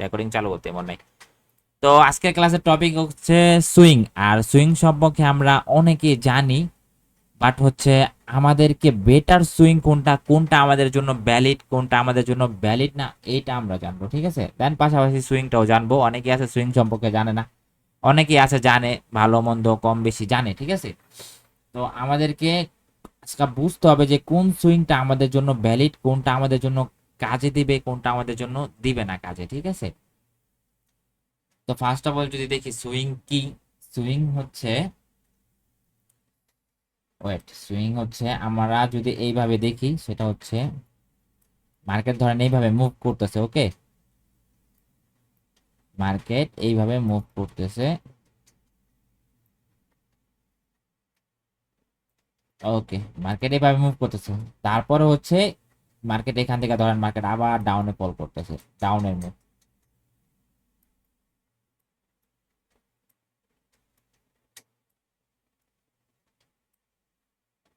Recording চালু করতে মনে নাই। তো আজকের ক্লাসের টপিক হচ্ছে সুইং। আর সুইং সম্পর্কে আমরা অনেকে জানি, বাট হচ্ছে আমাদেরকে বেটার সুইং কোনটা, কোনটা আমাদের জন্য ভ্যালিড, কোনটা আমাদের জন্য ভ্যালিড না, এইটা আমরা জানবো। ঠিক আছে, দেন পাশাপাশি সুইংটাও জানবো। অনেকে আছে সুইং সম্পর্কে জানে না, অনেকে আছে জানে, ভালো মন্দ কম বেশি জানে। ঠিক আছে, তো আমাদেরকে আজকে বুঝতে হবে যে কোন সুইংটা আমাদের জন্য ভ্যালিড, কোনটা আমাদের জন্য কাজে দিবে, কোনটা আমাদের জন্য দিবে না কাজে। ঠিক আছে, তো ফার্স্ট অফ অল যদি দেখি সুইং কি। সুইং হচ্ছে, ওয়েট, সুইং হচ্ছে আমরা যদি এইভাবে দেখি, সেটা হচ্ছে মার্কেট ধরেন এইভাবে মুভ করতেছে। ওকে, মার্কেট এইভাবে মুভ করতেছে। ওকে, মার্কেট এইভাবে মুভ করতেছে, তারপরে হচ্ছে মার্কেট এখান থেকে ধরেন মার্কেট আবার ডাউনে ফল করতেছে, ডাউনের মুভ।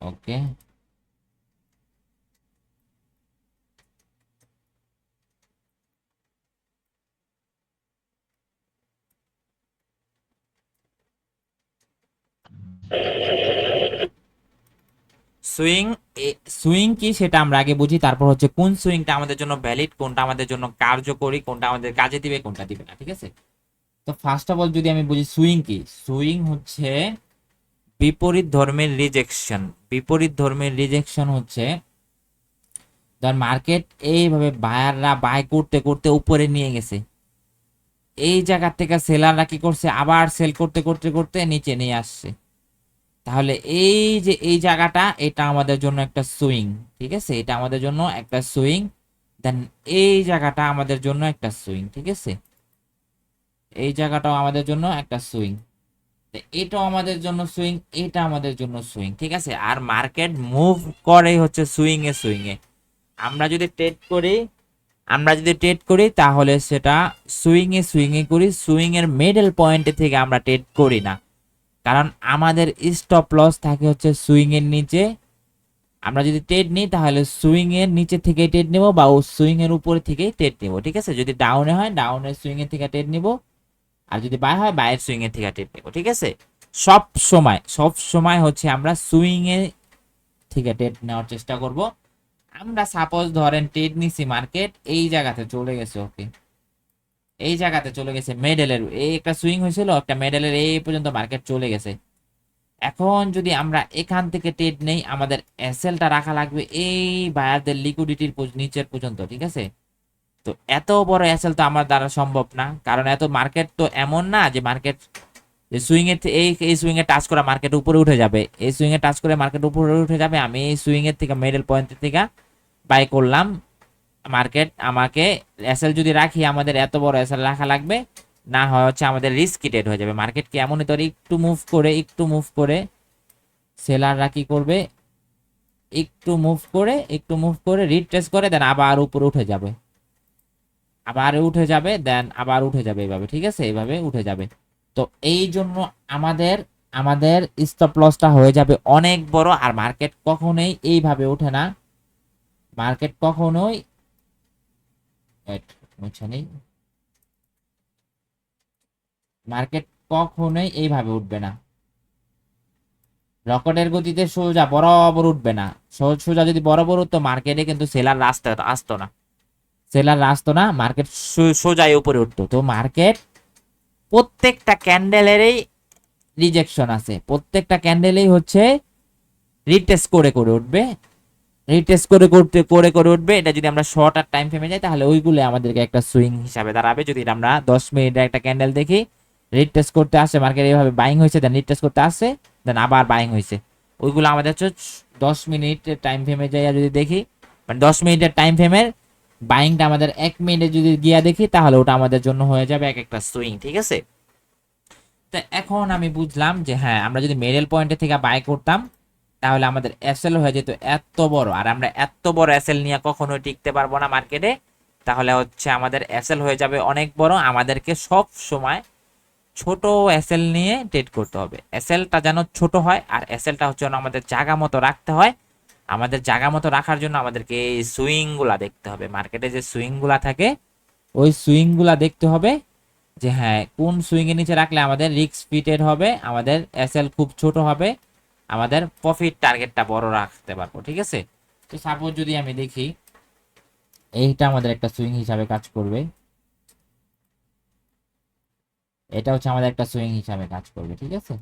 ওকে, সুইং, সুইং কি সেটা আমরা আগে বুঝি, তারপর হচ্ছে কোন সুইংটা আমাদের জন্য ভ্যালিড, কোনটা আমাদের জন্য কার্যকরী, কোনটা আমাদের কাজে দিবে, কোনটা দিবে না। ঠিক আছে, তো ফার্স্ট অফ অল যদি আমি বুঝি সুইং কি, সুইং হচ্ছে বিপরীত ধর্মের রিজেকশন। বিপরীত ধর্মের রিজেকশন হচ্ছে ধর মার্কেট এইভাবে বায়াররা বাই করতে করতে উপরে নিয়ে গেছে, এই জায়গা থেকে সেলাররা কি করছে, আবার সেল করতে করতে করতে নিচে নিয়ে আসছে। তাহলে এই যে এই জায়গাটা, এটা আমাদের জন্য একটা সুইং। ঠিক আছে, এটা আমাদের জন্য একটা সুইং। দেন এই জায়গাটা আমাদের জন্য একটা সুইং। ঠিক আছে, এই জায়গাটাও আমাদের জন্য একটা সুইং, এটাও আমাদের জন্য সুইং, এটা আমাদের জন্য সুইং। ঠিক আছে, আর মার্কেট মুভ করে হচ্ছে সুইং এ সুইং এ। আমরা যদি ট্রেড করি, আমরা যদি ট্রেড করি তাহলে সেটা সুইং এ করি, সুইং এর মিডল পয়েন্টে থেকে আমরা ট্রেড করি না, কারণ আমাদের স্টপ লস থাকে হচ্ছে সুইং এর নিচে। আমরা যদি ট্রেড নিই তাহলে সুইং এর নিচে থেকে ট্রেড নেব, বা ও সুইং এর উপরে থেকে ট্রেড নেব। ঠিক আছে, যদি ডাউনে হয় ডাউনের সুইং এর থেকে ট্রেড নেব, আর যদি বাই হয় বাইয়ের সুইং এর থেকে ট্রেড নেব। ঠিক আছে, সব সময় হচ্ছে আমরা সুইং এর থেকে ট্রেড নেওয়ার চেষ্টা করব। আমরা সাপোজ ধরেন ট্রেড নিছি, মার্কেট এই জায়গাতে চলে গেছে। ওকে, এই জায়গাতে চলে গেছে, মেডেলের এই একটা সুইং হয়েছিল, একটা মেডেলের এই পর্যন্ত মার্কেট চলে গেছে। এখন যদি আমরা এখান থেকে ট্রেড নেই, আমাদের এসএলটা রাখা লাগবে এই বায়ারদের লিকুইডিটির নিচের পর্যন্ত। ঠিক আছে, তো এত বড় এসএল তো আমার দ্বারা সম্ভব না, কারণ এত মার্কেট তো এমন না যে মার্কেট যে সুইং এর এই সুইং এ টাচ করা মার্কেট উপরে উঠে যাবে, এই সুইং এ টাচ করে মার্কেট উপরে উঠে যাবে। আমি এই সুইং এর থেকে মিডল পয়েন্ট থেকে বাই করলাম, মার্কেট আমাকে এসএল যদি রাখি, আমাদের এত বড় এসএল রাখা লাগবে, না হয় হচ্ছে আমাদের রিস্কি ট্রেড হয়ে যাবে। মার্কেট কি এমনই তোর একটু মুভ করে সেলাররা কি করবে, একটু মুভ করে রিট্রেস করে দেন আবার উপরে উঠে যাবে, আবার উঠে যাবে, দেন আবার উঠে যাবে এইভাবে। ঠিক আছে, এইভাবে উঠে যাবে। তো এই জন্য আমাদের আমাদের স্টপ লসটা হয়ে যাবে অনেক বড়। আর মার্কেট কখনোই এইভাবে ওঠে না, মার্কেট কখনোই, বুঝছে নেই, মার্কেট কখনোই এইভাবে উঠবে না, রকেটের গতিতে সোজা বরাবর উঠবে না। সোজা যদি বরাবর উঠতো মার্কেটে কিন্তু সেলার রাস্তা আসতো না, মার্কেট সোজাই উপরে উঠতো। তো মার্কেট প্রত্যেকটা ক্যান্ডেলেরই রিজেকশন আছে, প্রত্যেকটা ক্যান্ডেলেই হচ্ছে রিটেস্ট করে করে উঠবে, রিটেস্ট করে উঠবে। এটা যদি আমরা শর্ট আর টাইম ফ্রেমে যাই তাহলে ওইগুলো আমাদেরকে একটা সুইং হিসাবে দাঁড়াবে। যদি আমরা 10 মিনিটের একটা ক্যান্ডেল দেখি, রিটেস্ট করতে আসে মার্কেট, এইভাবে বাইং হয়েছে, দেন রিটেস্ট করতে আসে, দেন আবার বাইং হয়েছে, ওইগুলো আমাদের হচ্ছে 10 মিনিটের টাইম ফ্রেমে যাই যদি দেখি, মানে 10 মিনিটের টাইম ফ্রেমের বাইংটা আমাদের 1 মিনিটে যদি গিয়া দেখি, তাহলে ওটা আমাদের জন্য হয়ে যাবে এক একটা সুইং। ঠিক আছে, তো এখন আমি বুঝলাম যে হ্যাঁ, আমরা যদি মিডল পয়েন্টে থেকে বাই করতাম তাহলে আমাদের এসএল হয়ে যেত এত বড়, আর আমরা এত বড় এসএল নিয়ে কখনোই টিকতে পারবো না মার্কেটে। তাহলে হচ্ছে আমাদের এসএল হয়ে যাবে অনেক বড়, আমাদেরকে সব সময় ছোট এসএল নিয়ে ট্রেড করতে হবে। এসএলটা যেন ছোট হয়, আর এসএলটা হচ্ছে যেন আমাদের জায়গা মতো রাখতে হয়। আমাদের জায়গা মতো রাখার জন্য আমাদেরকে এই সুইংগুলা দেখতে হবে, মার্কেটে যে সুইংগুলা থাকে ওই সুইং গুলা দেখতে হবে যে হ্যাঁ কোন সুইং এর নিচে রাখলে আমাদের রিস্ক ফিটেড হবে, আমাদের এসএল খুব ছোট হবে, আমাদের প্রফিট টার্গেটটা বড় রাখতে পারবো। ঠিক আছে, তো সাপোজ যদি আমি দেখি এইটা আমাদের একটা সুইং হিসাবে কাজ করবে, এটা হচ্ছে আমাদের একটা সুইং হিসাবে কাজ করবে। ঠিক আছে,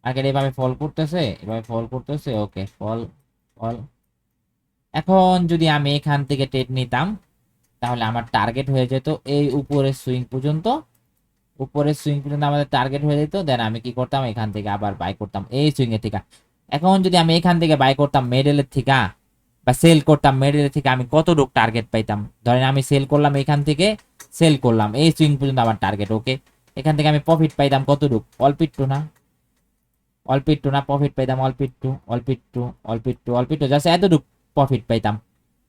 মার্কেট এভাবে ফল করতেছে, এভাবে ফল করতেছে, ওকে ফল ফল। এখন যদি আমি এখান থেকে ট্রেড নিতাম তাহলে আমার টার্গেট হয়ে যেত এই উপরের সুইং পর্যন্ত, উপরের সুইং পর্যন্ত আমাদের টার্গেট হয়ে যেত। দেন আমি কি করতাম, এখান থেকে আবার বাই করতাম এই সুইং এর থেকে। এখন যদি আমি এখান থেকে বাই করতাম মিডলের থেকে বা সেল করতাম মিডলের থেকে, আমি কতটুকু টার্গেট পাইতাম? ধরেন আমি সেল করলাম এখান থেকে, সেল করলাম এই সুইং পর্যন্ত আমার টার্গেট, ওকে। এখান থেকে আমি প্রফিট পাইতাম কতটুকু? অল্প একটু না, অল্প একটু না, প্রফিট পাইতাম অল্প একটু, অল্প একটু, অল্প একটু, অল্প একটু, জাস্ট এতটুকু প্রফিট পাইতাম।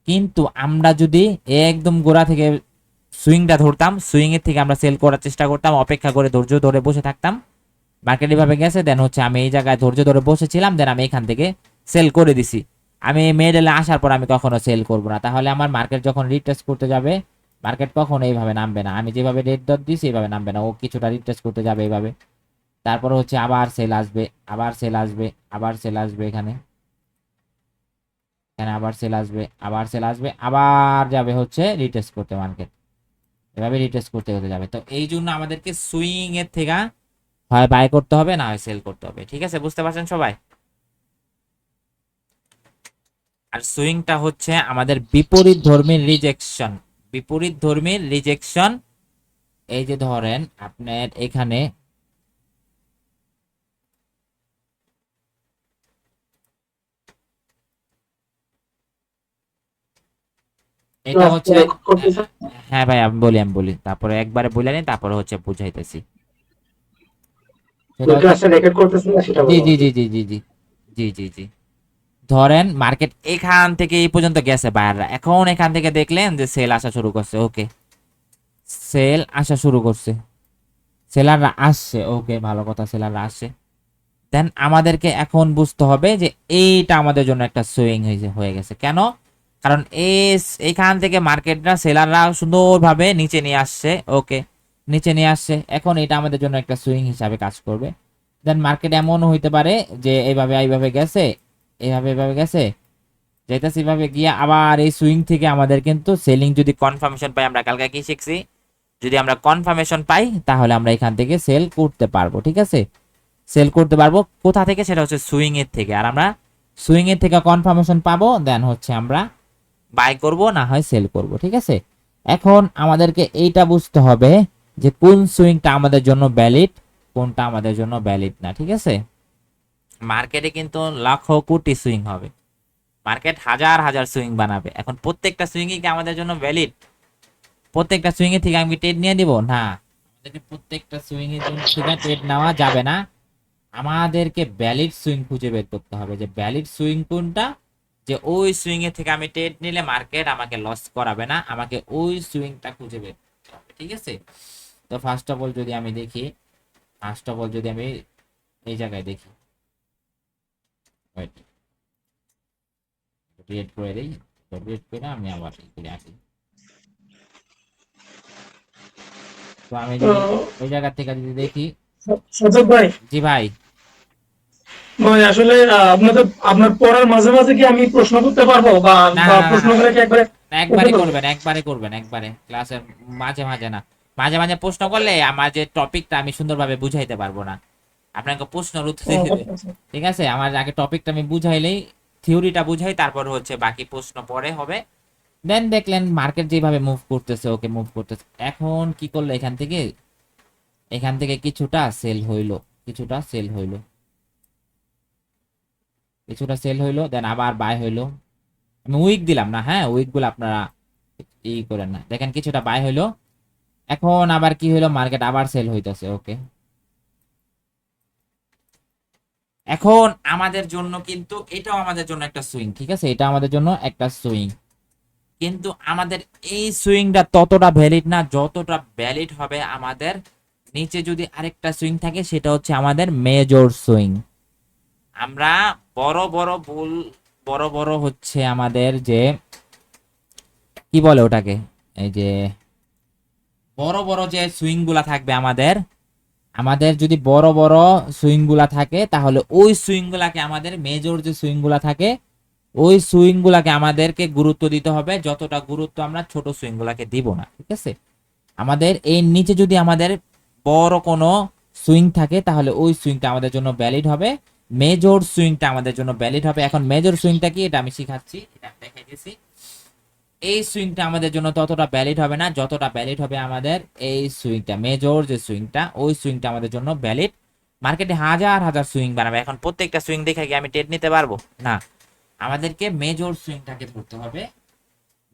কিন্তু আমরা যদি একদম গোড়া থেকে সুইংটা ধরতাম, সুইং এর থেকে আমরা সেল করার চেষ্টা করতাম, অপেক্ষা করে ধৈর্য ধরে বসে থাকতাম। মার্কেট এভাবে গেছে, দেন হচ্ছে আমি এই জায়গায় ধৈর্য ধরে বসেছিলাম, দেন আমি এখান থেকে সেল করে দিছি। আমি মিডলে আসার পর আমি কখনো সেল করব না, তাহলে আমার মার্কেট যখন রিটেস্ট করতে যাবে, মার্কেট কখনো এইভাবে নামবে না। আমি যেভাবে রেড ডট দিছি এইভাবে নামবে না, ও কিছুটা রিটেস্ট করতে যাবে এইভাবে, তারপরে হচ্ছে আবার সেল আসবে, আবার সেল আসবে, আবার সেল আসবে, এখানে এখানে আবার সেল আসবে, আবার সেল আসবে, আবার যাবে হচ্ছে রিটেস্ট করতে মার্কেট, এভাবে রিটেস্ট করতে হতে যাবে। তো এই জন্য আমাদেরকে সুইং এর থেকে হয় বাই করতে হবে, না হয় সেল করতে হবে। ঠিক আছে, বুঝতে পারছেন সবাই? আর সুইংটা হচ্ছে আমাদের বিপরীত ধর্মীর রিজেকশন, বিপরীত ধর্মীর রিজেকশন। এই যে ধরেন আপনার এখানে এটা হচ্ছে, হ্যাঁ ভাই আমি বলি তারপরে একবারে বলে নিই, তারপরে হচ্ছে বুঝাইতেছি। সেটা হচ্ছে, জি জি জি জি জি জি জি জি জি ধরেন মার্কেট এখান থেকে এই পর্যন্ত গেছে বায়াররা, এখন এখান থেকে দেখলেন যে সেল আসা শুরু করছে, ওকে সেল আসা শুরু করছে, সেলাররা আসছে, ওকে ভালো কথা, সেলাররা আসছে। দেন আমাদেরকে এখন বুঝতে হবে যে এইটা আমাদের জন্য একটা সুইং হয়ে গেছে। কেন? কারণ এইখান থেকে মার্কেটরা সেলাররা সুন্দরভাবে নিচে নিয়ে আসছে, ওকে নিচে নিয়ে আসছে, এখন এটা আমাদের জন্য একটা সুইং হিসাবে কাজ করবে। দেন মার্কেট এমনও হইতে পারে যে এইভাবে এইভাবে গেছে, এইভাবে এইভাবে গেছে, যাইতেছে এইভাবে গিয়ে আবার এই সুইং থেকে আমাদের কিন্তু সেলিং যদি কনফার্মেশন পাই, আমরা কালকে কি শিখছি, যদি আমরা কনফার্মেশন পাই তাহলে আমরা এখান থেকে সেল করতে পারবো। ঠিক আছে, সেল করতে পারবো কোথা থেকে? সেটা হচ্ছে সুইং এর থেকে। আর আমরা সুইং এর থেকে কনফার্মেশন পাবো, দেন হচ্ছে আমরা বাই করব, না হয় সেল করব। ঠিক আছে, এখন আমাদেরকে এইটা বুঝতে হবে যে কোন সুইংটা আমাদের জন্য ভ্যালিড, কোনটা আমাদের জন্য ভ্যালিড না। ঠিক আছে, মার্কেটে কিন্তু লাখ কোটি সুইং হবে, মার্কেট হাজার হাজার সুইং বানাবে, এখন প্রত্যেকটা সুইংই কি আমাদের জন্য ভ্যালিড? প্রত্যেকটা সুইং এর থেকে আমি ট্রেড নিয়ে দিব না, আমাদেরকে প্রত্যেকটা সুইং এর জন্য থেকে ট্রেড নেওয়া যাবে না। আমাদেরকে ভ্যালিড সুইং খুঁজে বের করতে হবে, যে ভ্যালিড সুইং কোনটা, যে ওই সুইং এর থেকে আমি ট্রেড নিলে মার্কেট আমাকে লস করাবে না, আমাকে ওই সুইংটা খুঁজে বের করতে হবে। ঠিক আছে, তো ফার্স্ট অফ অল যদি আমি দেখি, ফার্স্ট অফ অল যদি আমি এই জায়গায় দেখি, ওয়েট ক্রিয়েট করে দিই, ক্রিয়েট করে আমি আবার করে আসি। তো আমি যদি ওই জায়গা থেকে যদি দেখি, সাজ্জাদ ভাই, জি ভাই, ভাই আসলে আপনাদের আপনার পড়ার মাঝে মাঝে কি আমি প্রশ্ন করতে পারবো, বা না বা না না প্রশ্ন না করে কি একবারে না, উঠে একবারে পড়বো? করবেন, একবারে করবেন, একবারে ক্লাসের মাঝে মাঝে না, মাঝে মাঝে প্রশ্ন করলে আমার যে টপিকটা আমি সুন্দরভাবে বুঝাইতে পারবো না, আপনাকে প্রশ্নের উত্তর ও, দিতে আচ্ছা, আচ্ছা। ঠিক আছে, আমার আগে টপিকটা আমি বুঝাইলেই, থিওরিটা বুঝাই, তারপর হচ্ছে বাকি প্রশ্ন পরে হবে। দেন দেখলেন মার্কেট যেভাবে মুভ করতেছে, ওকে মুভ করতেছে, এখন কি করলো, এখান থেকে, এখান থেকে কিছুটা সেল হইলো, কিছুটা সেল হইলো, কিছুটা সেল হইলো, দেন আবার বাই হইলো। আমি উইক দিলাম না, হ্যাঁ উইক গুলো আপনারা ই করেন না, দেখেন কিছুটা বাই হইলো, এখন আবার কি হইলো, মার্কেট আবার সেল হইতেছে, ওকে। এখন আমাদের জন্য কিন্তু এটাও আমাদের জন্য একটা সুইং, ঠিক আছে, এটা আমাদের জন্য একটা সুইং, কিন্তু আমাদের এই সুইংটা ততটা ভ্যালিড না যতটা ভ্যালিড হবে আমাদের নিচে যদি আরেকটা সুইং থাকে, সেটা হচ্ছে আমাদের মেজর সুইং। আমরা বড় বড় ভুল, বড় বড় হচ্ছে আমাদের যে কি বলে ওটাকে, এই যে বড় বড় যে সুইং গুলা থাকবে আমাদের, আমাদের যদি বড় বড় সুইং গুলা থাকে তাহলে ওই সুইং গুলাকে আমাদের, মেজর যে সুইং গুলা থাকে ওই সুইং গুলাকে আমাদেরকে গুরুত্ব দিতে হবে, যতটা গুরুত্ব আমরা ছোট সুইং গুলাকে দিব না, ঠিক আছে। আমাদের এর নিচে যদি আমাদের বড় কোনো সুইং থাকে তাহলে ওই সুইংটা আমাদের জন্য ভ্যালিড হবে, মেজর সুইংটা আমাদের জন্য ভ্যালিড হবে। এখন মেজর সুইংটা কি এটা আমি শিখাচ্ছি, এটা আমি দেখাই দিয়েছি। এই সুইংটা আমাদের জন্য ততটা ভ্যালিড হবে না যতটা ভ্যালিড হবে আমাদের এই সুইংটা, মেজর যে সুইংটা ওই সুইংটা আমাদের জন্য ভ্যালিড। মার্কেটে হাজার হাজার সুইং বানাবে, এখন প্রত্যেকটা সুইং দেখে কি আমি টেট নিতে পারবো না, আমাদেরকে মেজর সুইংটাকে ধরতে হবে।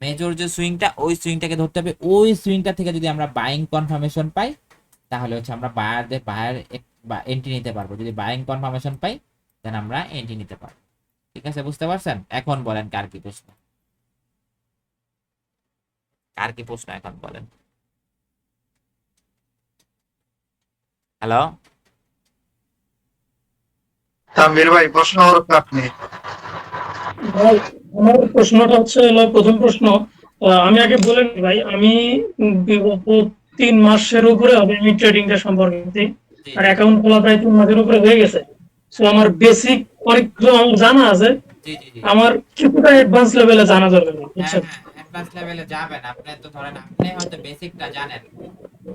মেজর যে সুইংটা ওই সুইংটাকে ধরতে হবে, ওই সুইংটা থেকে যদি আমরা বাইং কনফার্মেশন পাই তাহলে হচ্ছে আমরা বায়ার এন্ট্রি নিতে পারবো। যদি বাইং কনফার্মেশন পাই দেন আমরা এন্ট্রি নিতে পারবো, ঠিক আছে, বুঝতে পারছেন? এখন বলেন কার কি প্রশ্ন, কার কি প্রশ্ন এখন বলেন। হ্যালো, তানভীর ভাই, প্রশ্ন করুন আপনি। ভাই, আমার প্রশ্নটা হচ্ছে হলো, প্রথম প্রশ্ন, আমি আগে বলে নিই ভাই, আমি বিগত 3 মাসের উপরে হবে আমি ট্রেডিংটা সম্পর্কে জানি। জি আর অ্যাকাউন্ট খোলা প্রায় 3 মাসের উপরে হয়ে গেছে। তো আমার বেসিক অনেক কিছু আমার জানা আছে, জি জি জি, আমার কিছুটা অ্যাডভান্স লেভেলে জানা দরকার, হ্যাঁ বুঝছেন? হ্যাঁ, অ্যাডভান্স লেভেলে যাবেন আপনি। তো ধরেন আপনি হয়তো বেসিকটা জানেন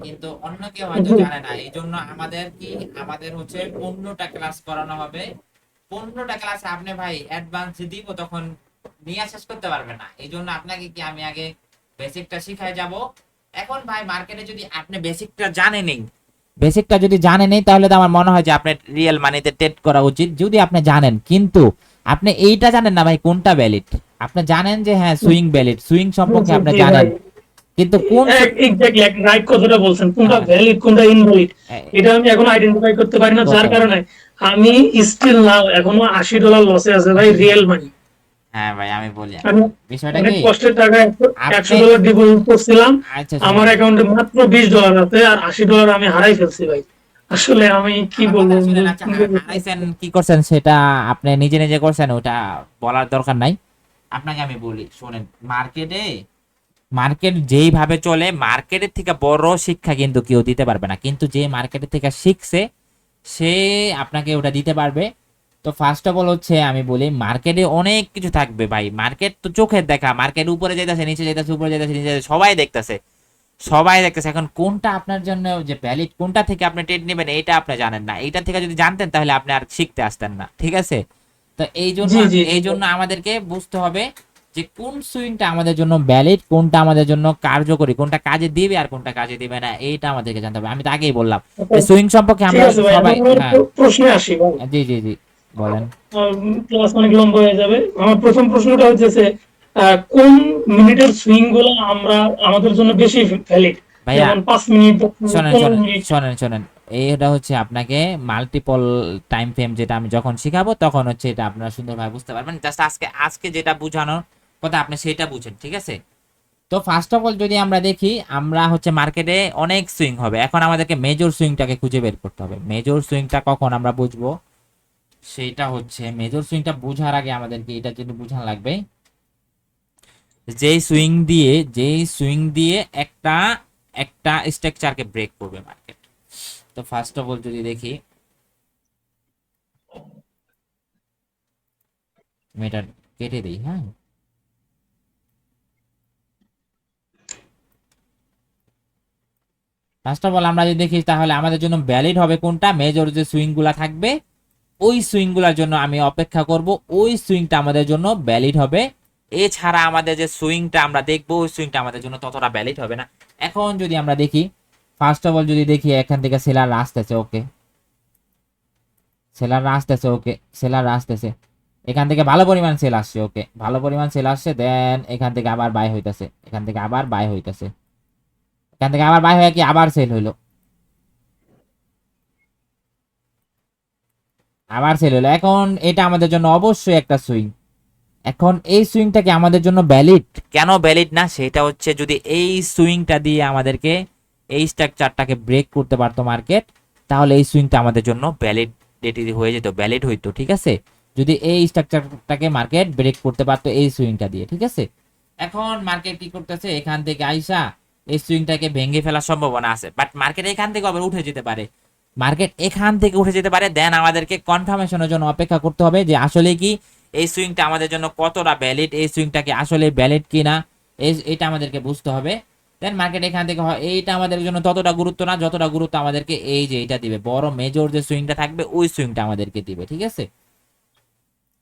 কিন্তু অন্য কেউ হয়তো জি, জানে না, এই জন্য আমাদের কি, আমাদের হচ্ছে 15টা ক্লাস করানো হবে। 15টা ক্লাসে আপনি ভাই অ্যাডভান্স দিব তখন নিয়ে শেষ করতে পারবেন না, এই জন্য আপনাকে কি আমি আগে বেসিকটা শিখাই যাব। এখন ভাই মার্কেটে যদি আপনি বেসিকটা জানেনই, বেসিকটা যদি জানেনই তাহলে তো আমার মনে হয় যে আপনার রিয়েল মানিতে ট্রেড করা উচিত, যদি আপনি জানেন। কিন্তু আপনি এইটা জানেন না ভাই কোনটা ভ্যালিড, আপনি জানেন যে হ্যাঁ সুইং ভ্যালিড, সুইং সম্পর্কে জি, আপনি জি জানেন ভাই, কিন্তু কোন এক্স্যাক্টলি রাইট কথাটা বলছেন, কোনটা হ্যাঁ, ভ্যালিড কোনটা ইনভ্যালিড এ- এটা আমি এখন আইডেন্টিফাই করতে পারি না, যার করতে হবে। কারণে আমি স্টিল নাও এখনো $80 লসে আছে ভাই, রিয়েল মানি। হ্যাঁ ভাই আমি বলি, আমি বিষয়টা অনেক কি, কষ্টের টাকা আপনি, $100 ডিপোজিট করছিলাম, আচ্ছা আমার শুনেন, অ্যাকাউন্টে মাত্র $20 আছে, আর $80 আমি হারাই ফেলছি ভাই। আসলে আমি কি আমার বলবো কথাটা শুনেন। আচ্ছা হারাইছেন কি করছেন সেটা আপনি নিজে নিজে করছেন, ওটা বলার দরকার নাই। আপনাকে আমি বলি শোনেন, মার্কেটে, মার্কেট যেইভাবে চলে মার্কেটের থেকে বড় শিক্ষা কিন্তু কেউ দিতে পারবে না, কিন্তু যে মার্কেটের থেকে শিখছে সে আপনাকে ওটা দিতে পারবে। তো ফার্স্ট অফ অল হচ্ছে আমি বলি মার্কেটে অনেক কিছু থাকবে ভাই, মার্কেট তো চোখের দেখা, মার্কেট উপরে যাইতেছে নিচে যাইতেছে উপরে যাইতেছে নিচে যাইতেছে, সবাই দেখতেছে, সবাই দেখতেছে। এখন কোনটা আপনার জন্য যে ভ্যালিড, কোনটা থেকে আপনি ট্রেড নেবেন এটা আপনি জানেন না, এইটা থেকে যদি জানতেন তাহলে আপনি আর শিখতে আসতেন না, ঠিক আছে। তো এই জন্য, জি জি জি এই জন্য আমাদেরকে বুঝতে হবে যে কোন সুইংটা আমাদের জন্য ভ্যালিড, কোনটা আমাদের জন্য কার্যকরী, কোনটা কাজে দিবে আর কোনটা কাজে দিবে না, এইটা আমাদেরকে জানতে হবে। আমি তো আগেই বললাম সুইং সম্পর্কে ঠিক আমরা আছে ভাই, সবাই, এখন আমার হ্যাঁ, প্রশ্নে আসি ভাই। জি জি জি বলেন। ক্লাস অনেক লম্বা হয়ে যাবে। আমার প্রথম প্রশ্নটা হচ্ছে কোন মিনিটের সুইং গুলো আমরা আমাদের জন্য বেশি ভ্যালিড, ভাইয়া যেমন 5 মিনিট, 10 মিনিট, শোনেন 15 শোনেন মিনিট। শোনেন শোনেন, এটা হচ্ছে আপনাকে মাল্টিপল টাইম ফ্রেম, যেটা আমি যখন শিখাবো তখন হচ্ছে এটা আপনারা সুন্দরভাবে বুঝতে পারবেন। জাস্ট আজকে আজকে যেটা বোঝানোর কথা আপনি সেটা বুঝেন, ঠিক আছে। তো ফার্স্ট অফ অল যদি আমরা দেখি, আমরা হচ্ছে মার্কেটে অনেক সুইং হবে, এখন আমাদেরকে মেজর সুইংটাকে খুঁজে বের করতে হবে। মেজর সুইংটা কখন আমরা বুঝবো, সেটা হচ্ছে মেজর সুইংটা বোঝার আগে আমাদেরকে এটা যদি বোঝান লাগবে, যেই সুইং দিয়ে, যেই সুইং দিয়ে একটা, একটা স্ট্রাকচারকে ব্রেক করবে মার্কেট। তো ফার্স্ট অফ অল যদি দেখি, আমি এটা কেটে দিই, হ্যাঁ। ফার্স্ট অফ অল আমরা যদি দেখি তাহলে আমাদের জন্য ভ্যালিড হবে কোনটা, মেজর যে সুইং গুলা থাকবে ওই সুইং গুলার জন্য আমি অপেক্ষা করব, ওই সুইংটা আমাদের জন্য ভ্যালিড হবে। এছাড়া আমাদের যে সুইংটা আমরা দেখবো ওই সুইংটা আমাদের জন্য ততটা ভ্যালিড হবে না। এখন যদি আমরা দেখি, ফার্স্ট অফ অল যদি দেখি এখান থেকে সেলার আসতেছে, ওকে, সেলার আসতেছে, ওকে, সেলার আসতেছে, এখান থেকে ভালো পরিমাণ সেল আসছে, ওকে, ভালো পরিমাণ সেল আসছে, দেন এখান থেকে আবার বাই হইতাছে, এখান থেকে আবার বাই হইতাছে, এখান থেকে আবার বাই হয়ে কি আবার সেল হইলো, আবার সেল হলো। এখন এটা আমাদের জন্য অবশ্যই একটা সুইং। এখন এই সুইংটা কি আমাদের জন্য ভ্যালিড, কেন ভ্যালিড না সেটা হচ্ছে, যদি এই সুইংটা দিয়ে আমাদেরকে এই স্ট্রাকচারটাকে ব্রেক করতে পারতো মার্কেট, তাহলে এই সুইংটা আমাদের জন্য ভ্যালিডিটি হয়ে যেত, ভ্যালিড হইতো, ঠিক আছে। যদি এই স্ট্রাকচারটাকে মার্কেট ব্রেক করতে পারতো এই সুইংটা দিয়ে, ঠিক আছে। এখন মার্কেট কি করতেছে, এখান থেকে আইসা এই সুইংটাকে ভেঙে ফেলার সম্ভাবনা আছে, বাট মার্কেট এখান থেকে আবার উঠে যেতে পারে, মার্কেট এখান থেকে উঠে যেতে পারে। দেন আমাদেরকে কনফার্মেশনের জন্য অপেক্ষা করতে হবে যে আসলে কি এই সুইংটা আমাদের জন্য কতটা ভ্যালিড, এই সুইংটাকে আসলে ভ্যালিড কিনা, এটা আমাদেরকে বুঝতে হবে। দেন মার্কেট এখান থেকে এইটা আমাদের জন্য ততটা গুরুত্ব না যতটা গুরুত্ব আমাদেরকে এই যে এটা দিবে, বড় মেজর যে সুইংটা থাকবে ওই সুইংটা আমাদেরকে দিবে। ঠিক আছে,